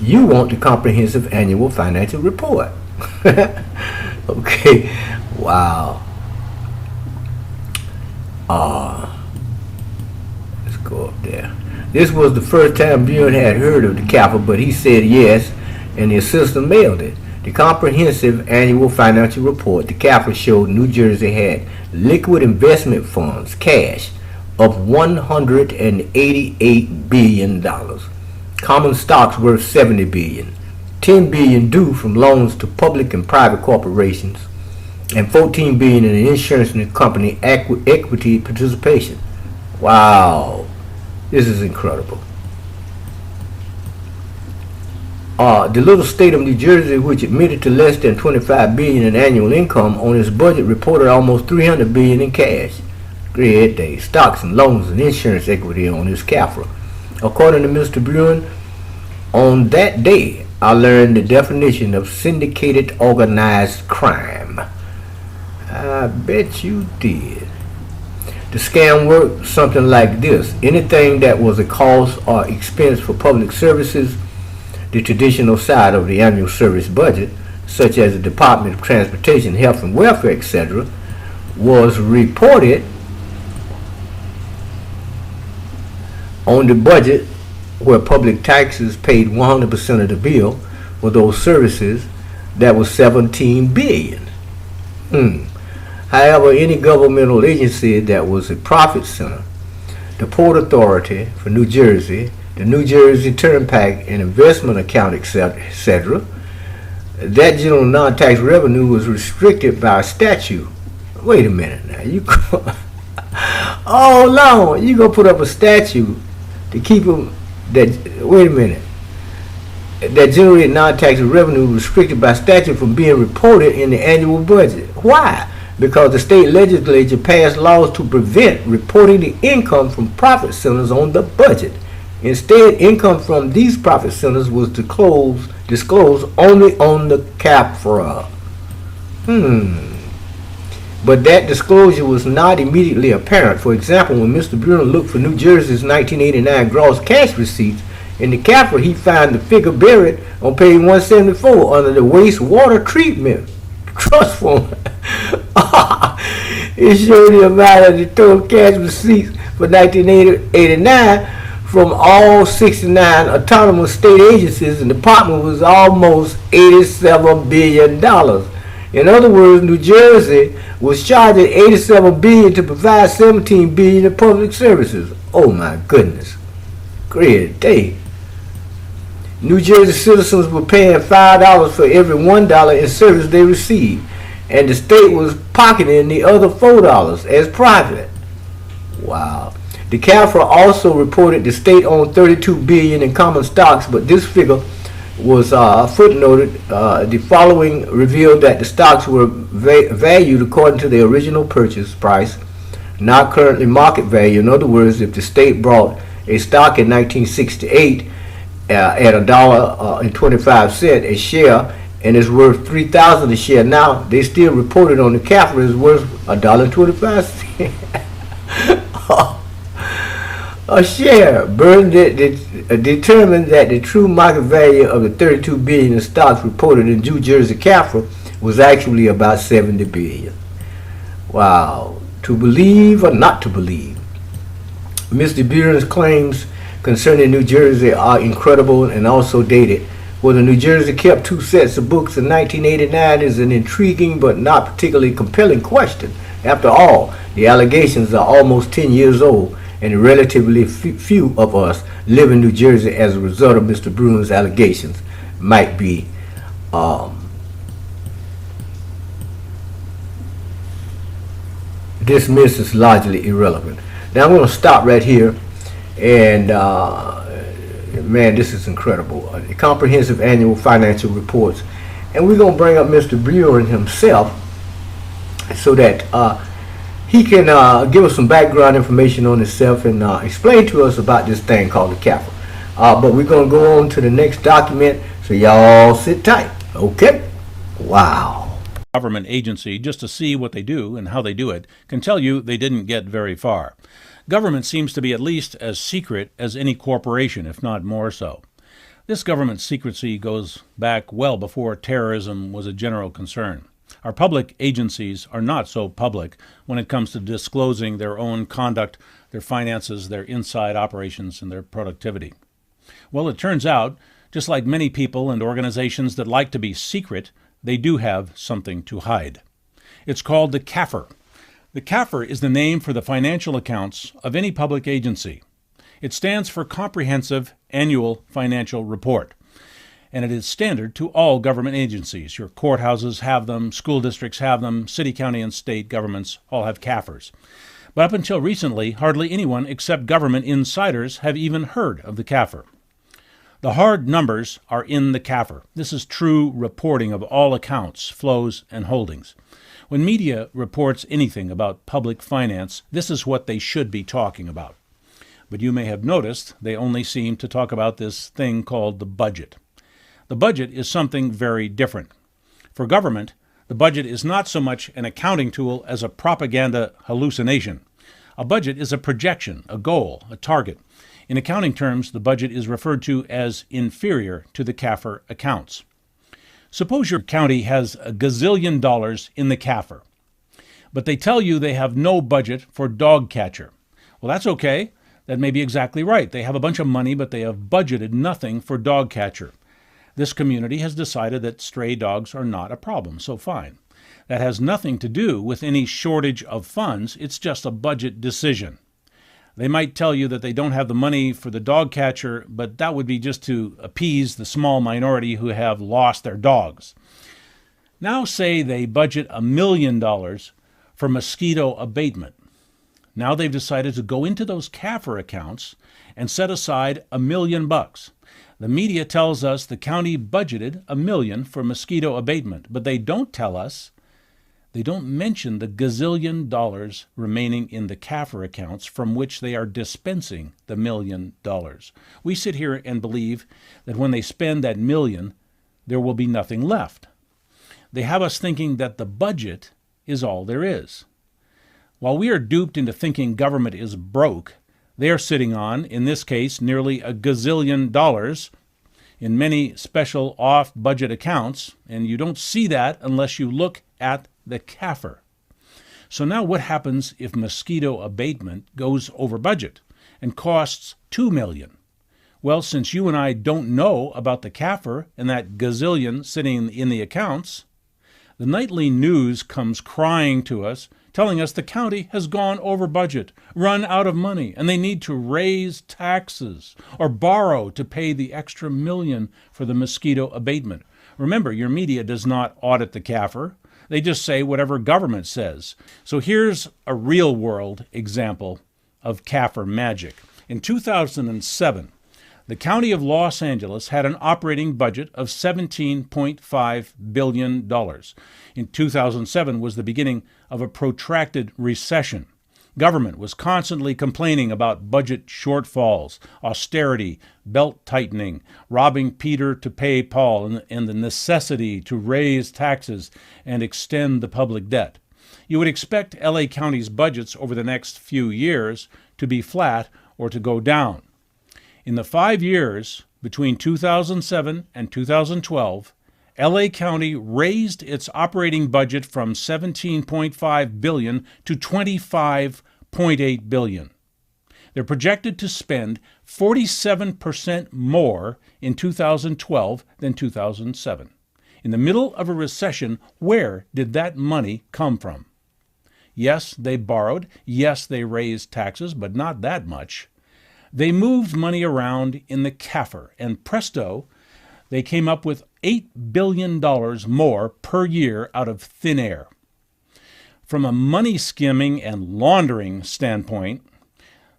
you want the comprehensive annual financial report." Okay, wow. Let's go up there. This was the first time Bruen had heard of the CAFR, but he said yes, and the assistant mailed it. The comprehensive annual financial report, the CAFR, showed New Jersey had liquid investment funds, cash, of $188 billion. Common stocks worth $70 billion, $10 billion due from loans to public and private corporations, and $14 billion in insurance and company equity participation. Wow, this is incredible. The little state of New Jersey, which admitted to less than $25 billion in annual income on its budget, reported almost $300 billion in cash, great day, stocks and loans and insurance equity on its CAFR. According to Mr. Bruen, on that day, I learned the definition of syndicated organized crime. I bet you did. The scam worked something like this. Anything that was a cost or expense for public services, the traditional side of the annual service budget, such as the Department of Transportation, Health and Welfare, etc., was reported on the budget where public taxes paid 100% of the bill for those services, that was $17 billion. However, any governmental agency that was a profit center, the Port Authority for New Jersey, the New Jersey Turnpike and Investment Account, etc., that general non-tax revenue was restricted by statute. Wait a minute now, you oh Lord, you gonna put up a statute to keep them that, wait a minute, that generated non-tax revenue restricted by statute from being reported in the annual budget. Why? Because the state legislature passed laws to prevent reporting the income from profit centers on the budget. Instead, income from these profit centers was disclosed only on the CAFR. But that disclosure was not immediately apparent. For example, when Mr. Buren looked for New Jersey's 1989 gross cash receipts in the CAFR, he found the figure buried on page 174 under the wastewater treatment trust fund. It showed the amount of the total cash receipts for 1989 from all 69 autonomous state agencies and departments was almost $87 billion. In other words, New Jersey was charging $87 billion to provide $17 billion in public services. Oh my goodness. Great day. New Jersey citizens were paying $5 for every $1 in service they received, and the state was pocketing the other $4 as profit. Wow. The CAFR also reported the state owned $32 billion in common stocks, but this figure was footnoted. The following revealed that the stocks were valued according to the original purchase price, not currently market value. In other words, if the state bought a stock in 1968 at $1.25 a share and it's worth $3,000 a share now, they still reported on the CAFR as worth $1.25 a share. Burton determined that the true market value of the $32 billion in stocks reported in New Jersey CAFR was actually about $70 billion. Wow. To believe or not to believe? Mr. Buren's claims concerning New Jersey are incredible and also dated. Whether New Jersey kept two sets of books in 1989 is an intriguing but not particularly compelling question. After all, the allegations are almost 10 years old, and relatively few of us live in New Jersey as a result of Mr. Buren's allegations might be dismissed as largely irrelevant. Now I'm going to stop right here, and man, this is incredible. The comprehensive annual financial reports, and we're going to bring up Mr. Buren himself so that he can give us some background information on himself and explain to us about this thing called the CAFR. But we're going to go on to the next document, so y'all sit tight. Okay? Wow. Government agency, just to see what they do and how they do it, can tell you they didn't get very far. Government seems to be at least as secret as any corporation, if not more so. This government secrecy goes back well before terrorism was a general concern. Our public agencies are not so public when it comes to disclosing their own conduct, their finances, their inside operations, and their productivity. Well, it turns out, just like many people and organizations that like to be secret, they do have something to hide. It's called the CAFR. The CAFR is the name for the financial accounts of any public agency. It stands for Comprehensive Annual Financial Report, and it is standard to all government agencies. Your courthouses have them, school districts have them, city, county, and state governments all have CAFRs. But up until recently, hardly anyone except government insiders have even heard of the CAFR. The hard numbers are in the CAFR. This is true reporting of all accounts, flows, and holdings. When media reports anything about public finance, this is what they should be talking about. But you may have noticed they only seem to talk about this thing called the budget. The budget is something very different. For government, the budget is not so much an accounting tool as a propaganda hallucination. A budget is a projection, a goal, a target. In accounting terms, the budget is referred to as inferior to the CAFR accounts. Suppose your county has $1 gazillion in the CAFR, but they tell you they have no budget for dog catcher. Well, that's okay. That may be exactly right. They have a bunch of money, but they have budgeted nothing for dog catcher. This community has decided that stray dogs are not a problem, so fine. That has nothing to do with any shortage of funds. It's just a budget decision. They might tell you that they don't have the money for the dog catcher, but that would be just to appease the small minority who have lost their dogs. Now say they budget $1 million for mosquito abatement. Now they've decided to go into those CAFR accounts and set aside $1 million. The media tells us the county budgeted $1 million for mosquito abatement, but they don't tell us, they don't mention the gazillion dollars remaining in the CAFR accounts from which they are dispensing the $1 million. We sit here and believe that when they spend that $1 million, there will be nothing left. They have us thinking that the budget is all there is. While we are duped into thinking government is broke, they are sitting on, in this case, nearly $1 gazillion in many special off-budget accounts, and you don't see that unless you look at the CAFR. So now what happens if mosquito abatement goes over budget and costs $2 million? Well, since you and I don't know about the CAFR and that gazillion sitting in the accounts, the nightly news comes crying to us, telling us the county has gone over budget, run out of money, and they need to raise taxes or borrow to pay the extra $1 million for the mosquito abatement. Remember, your media does not audit the CAFR. They just say whatever government says. So here's a real-world example of CAFR magic. In 2007, the County of Los Angeles had an operating budget of $17.5 billion. In 2007 was the beginning of a protracted recession. Government was constantly complaining about budget shortfalls, austerity, belt-tightening, robbing Peter to pay Paul, and the necessity to raise taxes and extend the public debt. You would expect LA County's budgets over the next few years to be flat or to go down. In the 5 years between 2007 and 2012, LA County raised its operating budget from $17.5 billion to $25.8 billion. They're projected to spend 47% more in 2012 than 2007. In the middle of a recession, where did that money come from? Yes, they borrowed. Yes, they raised taxes, but not that much. They moved money around in the CAFR, and presto, they came up with $8 billion more per year out of thin air. From a money skimming and laundering standpoint,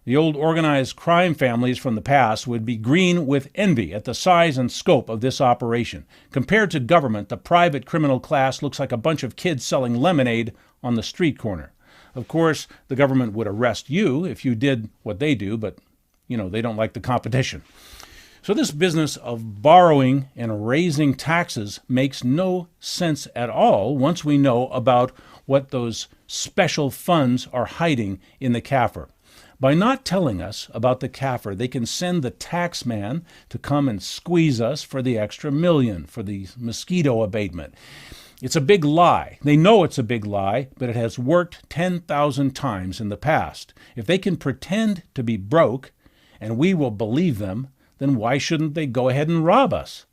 the old organized crime families from the past would be green with envy at the size and scope of this operation. Compared to government, the private criminal class looks like a bunch of kids selling lemonade on the street corner. Of course, the government would arrest you if you did what they do, but they don't like the competition. So this business of borrowing and raising taxes makes no sense at all once we know about what those special funds are hiding in the CAFR. By not telling us about the CAFR, they can send the tax man to come and squeeze us for the extra $1 million for the mosquito abatement. It's a big lie. They know it's a big lie, but it has worked 10,000 times in the past. If they can pretend to be broke, and we will believe them, then why shouldn't they go ahead and rob us?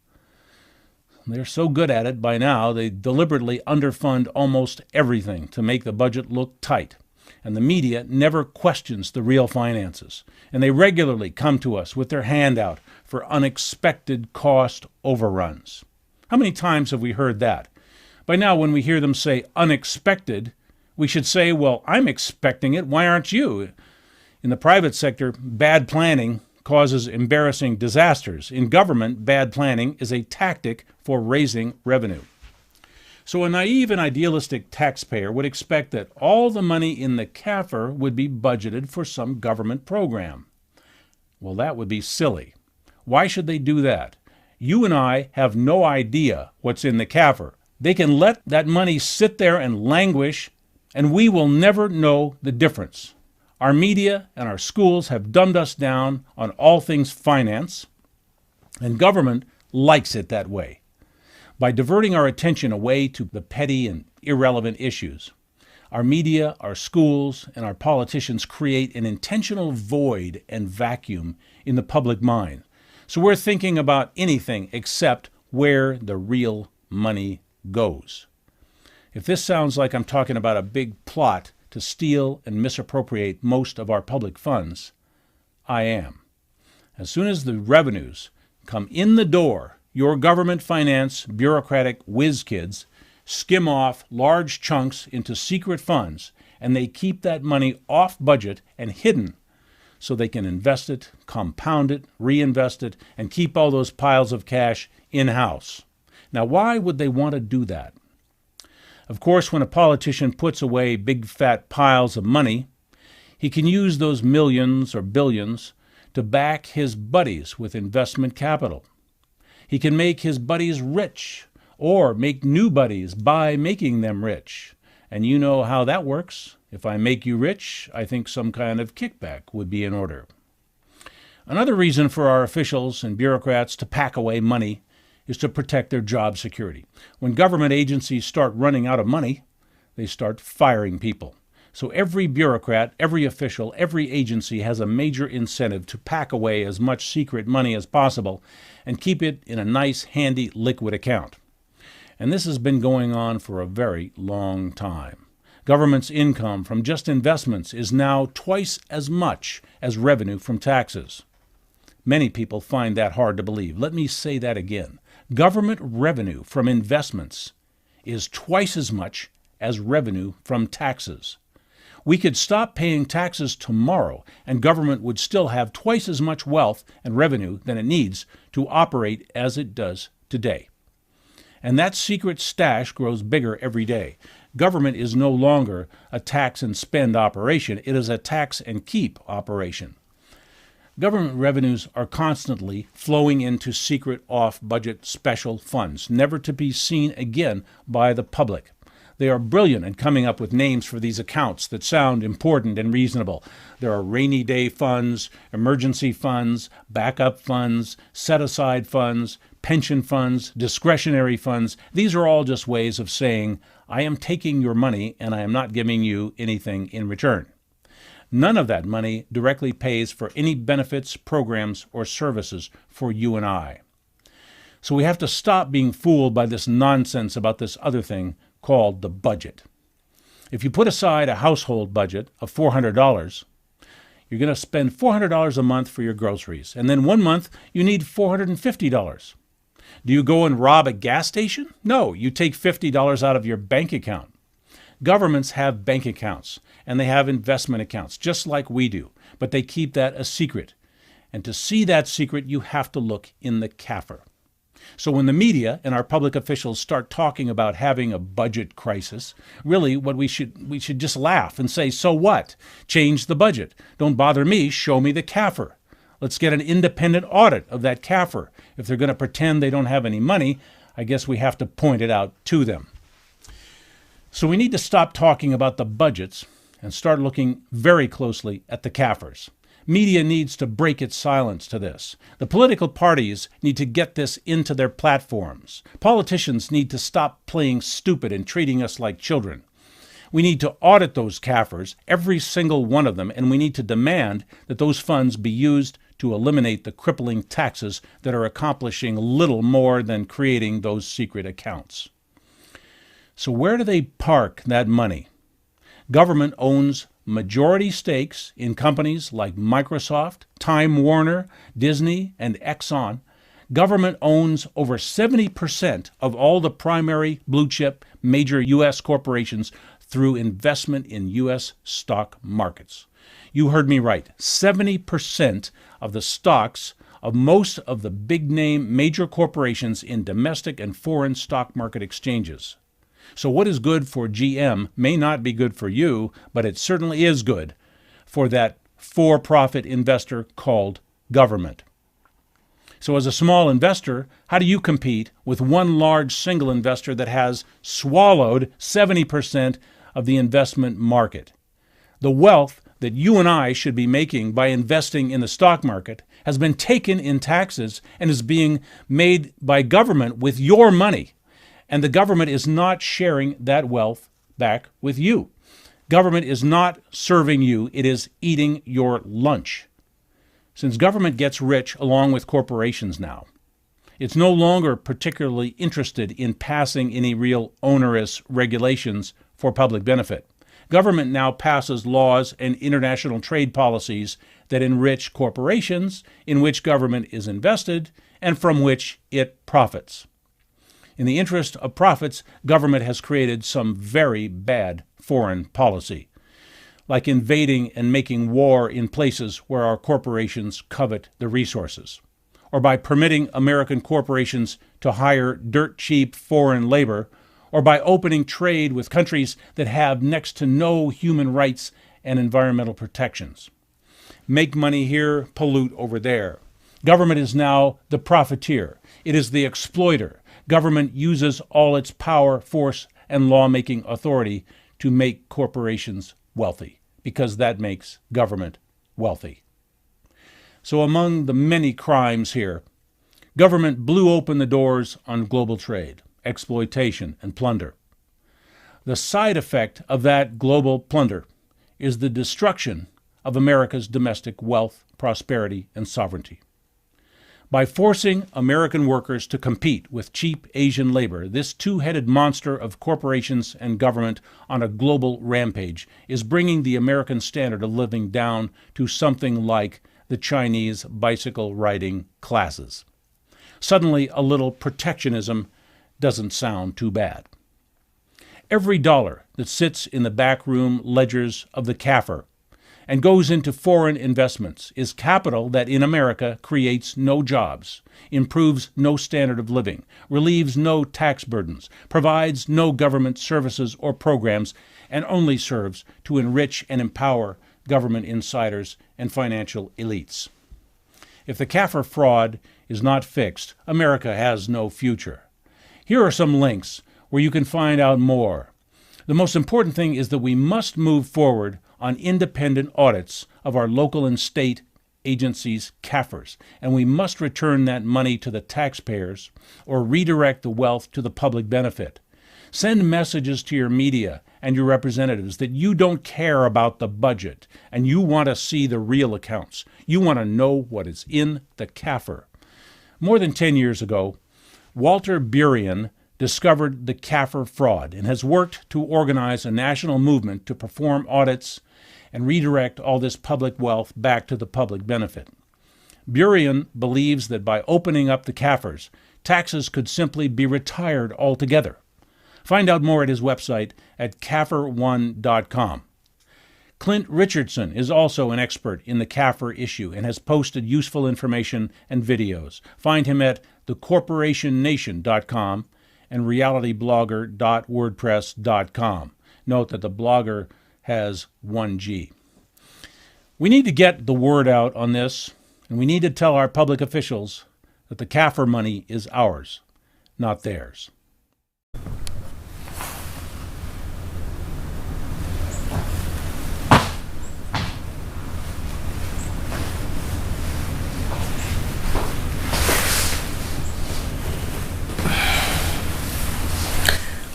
They're so good at it by now, they deliberately underfund almost everything to make the budget look tight. And the media never questions the real finances. And they regularly come to us with their hand out for unexpected cost overruns. How many times have we heard that? By now, when we hear them say unexpected, we should say, well, I'm expecting it. Why aren't you? In the private sector, bad planning causes embarrassing disasters. In government, bad planning is a tactic for raising revenue. So a naive and idealistic taxpayer would expect that all the money in the CAFR would be budgeted for some government program. Well, that would be silly. Why should they do that? You and I have no idea what's in the CAFR. They can let that money sit there and languish, and we will never know the difference. Our media and our schools have dumbed us down on all things finance, and government likes it that way, by diverting our attention away to the petty and irrelevant issues. Our media, our schools, and our politicians create an intentional void and vacuum in the public mind. So we're thinking about anything except where the real money goes. If this sounds like I'm talking about a big plot to steal and misappropriate most of our public funds, I am. As soon as the revenues come in the door, your government finance bureaucratic whiz kids skim off large chunks into secret funds, and they keep that money off budget and hidden so they can invest it, compound it, reinvest it, and keep all those piles of cash in-house. Now, why would they want to do that? Of course, when a politician puts away big fat piles of money, he can use those millions or billions to back his buddies with investment capital. He can make his buddies rich or make new buddies by making them rich. And you know how that works. If I make you rich, I think some kind of kickback would be in order. Another reason for our officials and bureaucrats to pack away money is to protect their job security. When government agencies start running out of money, they start firing people. So every bureaucrat, every official, every agency has a major incentive to pack away as much secret money as possible and keep it in a nice, handy, liquid account. And this has been going on for a very long time. Government's income from just investments is now twice as much as revenue from taxes. Many people find that hard to believe. Let me say that again. Government revenue from investments is twice as much as revenue from taxes. We could stop paying taxes tomorrow, and government would still have twice as much wealth and revenue than it needs to operate as it does today. And that secret stash grows bigger every day. Government is no longer a tax and spend operation. It is a tax and keep operation. Government revenues are constantly flowing into secret off-budget special funds, never to be seen again by the public. They are brilliant in coming up with names for these accounts that sound important and reasonable. There are rainy day funds, emergency funds, backup funds, set-aside funds, pension funds, discretionary funds. These are all just ways of saying, I am taking your money and I am not giving you anything in return. None of that money directly pays for any benefits, programs, or services for you and I. So we have to stop being fooled by this nonsense about this other thing called the budget. If you put aside a household budget of $400, you're going to spend $400 a month for your groceries, and then one month you need $450. Do you go and rob a gas station? No, you take $50 out of your bank account. Governments have bank accounts, and they have investment accounts, just like we do, but they keep that a secret. And to see that secret, you have to look in the CAFR. So when the media and our public officials start talking about having a budget crisis, really what we should just laugh and say, so what? Change the budget. Don't bother me, show me the CAFR. Let's get an independent audit of that CAFR. If they're going to pretend they don't have any money, I guess we have to point it out to them. So we need to stop talking about the budgets and start looking very closely at the CAFRs. Media needs to break its silence to this. The political parties need to get this into their platforms. Politicians need to stop playing stupid and treating us like children. We need to audit those CAFRs, every single one of them, and we need to demand that those funds be used to eliminate the crippling taxes that are accomplishing little more than creating those secret accounts. So where do they park that money? Government owns majority stakes in companies like Microsoft, Time Warner, Disney, and Exxon. Government owns over 70% of all the primary blue-chip major U.S. corporations through investment in U.S. stock markets. You heard me right. 70% of the stocks of most of the big-name major corporations in domestic and foreign stock market exchanges. So what is good for GM may not be good for you, but it certainly is good for that for-profit investor called government. So as a small investor, how do you compete with one large single investor that has swallowed 70% of the investment market? The wealth that you and I should be making by investing in the stock market has been taken in taxes and is being made by government with your money. And the government is not sharing that wealth back with you. Government is not serving you, it is eating your lunch. Since government gets rich along with corporations now, it's no longer particularly interested in passing any real onerous regulations for public benefit. Government now passes laws and international trade policies that enrich corporations in which government is invested and from which it profits. In the interest of profits, government has created some very bad foreign policy, like invading and making war in places where our corporations covet the resources, or by permitting American corporations to hire dirt-cheap foreign labor, or by opening trade with countries that have next to no human rights and environmental protections. Make money here, pollute over there. Government is now the profiteer. It is the exploiter. Government uses all its power, force, and lawmaking authority to make corporations wealthy, because that makes government wealthy. So among the many crimes here, government blew open the doors on global trade, exploitation, and plunder. The side effect of that global plunder is the destruction of America's domestic wealth, prosperity, and sovereignty. By forcing American workers to compete with cheap Asian labor, this two-headed monster of corporations and government on a global rampage is bringing the American standard of living down to something like the Chinese bicycle-riding classes. Suddenly, a little protectionism doesn't sound too bad. Every dollar that sits in the backroom ledgers of the CAFR and goes into foreign investments is capital that in America creates no jobs, improves no standard of living, relieves no tax burdens, provides no government services or programs, and only serves to enrich and empower government insiders and financial elites. If the CAFR fraud is not fixed, America has no future. Here are some links where you can find out more. The most important thing is that we must move forward on independent audits of our local and state agencies' CAFRs, and we must return that money to the taxpayers or redirect the wealth to the public benefit. Send messages to your media and your representatives that you don't care about the budget and you want to see the real accounts. You want to know what is in the CAFR. More than 10 years ago, Walter Burien discovered the CAFR fraud and has worked to organize a national movement to perform audits and redirect all this public wealth back to the public benefit. Burien believes that by opening up the CAFRs, taxes could simply be retired altogether. Find out more at his website at CAFR1.com. Clint Richardson is also an expert in the CAFR issue and has posted useful information and videos. Find him at thecorporationnation.com and realityblogger.wordpress.com. Note that the blogger has 1 G. We need to get the word out on this, and we need to tell our public officials that the CAFR money is ours, not theirs.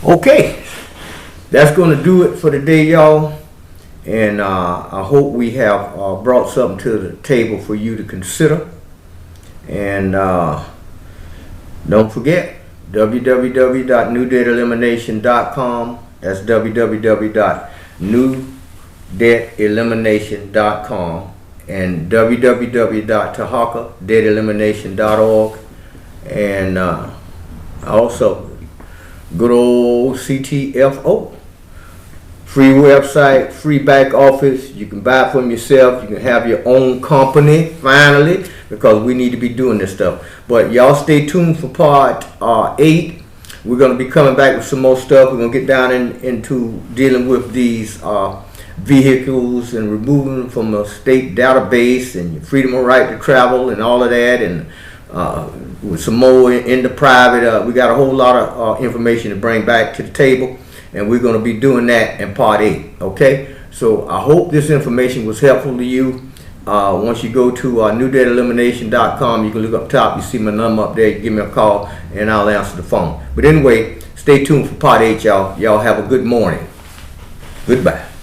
Okay, that's going to do it for today, y'all. And I hope we have brought something to the table for you to consider. And don't forget, www.newdebtelimination.com. That's www.newdebtelimination.com and www.tarhaka.debtelimination.org. And also good old CTFO. Free website, free back office. You can buy it from yourself. You can have your own company, finally, because we need to be doing this stuff. But y'all stay tuned for part 8. We're going to be coming back with some more stuff. We're going to get down into dealing with these vehicles and removing them from a state database and freedom of right to travel and all of that. And with some more in the private, we got a whole lot of information to bring back to the table. And we're going to be doing that in part 8, okay? So I hope this information was helpful to you. Once you go to newdebtelimination.com, you can look up top. You see my number up there. You give me a call, and I'll answer the phone. But anyway, stay tuned for part 8, y'all. Y'all have a good morning. Goodbye.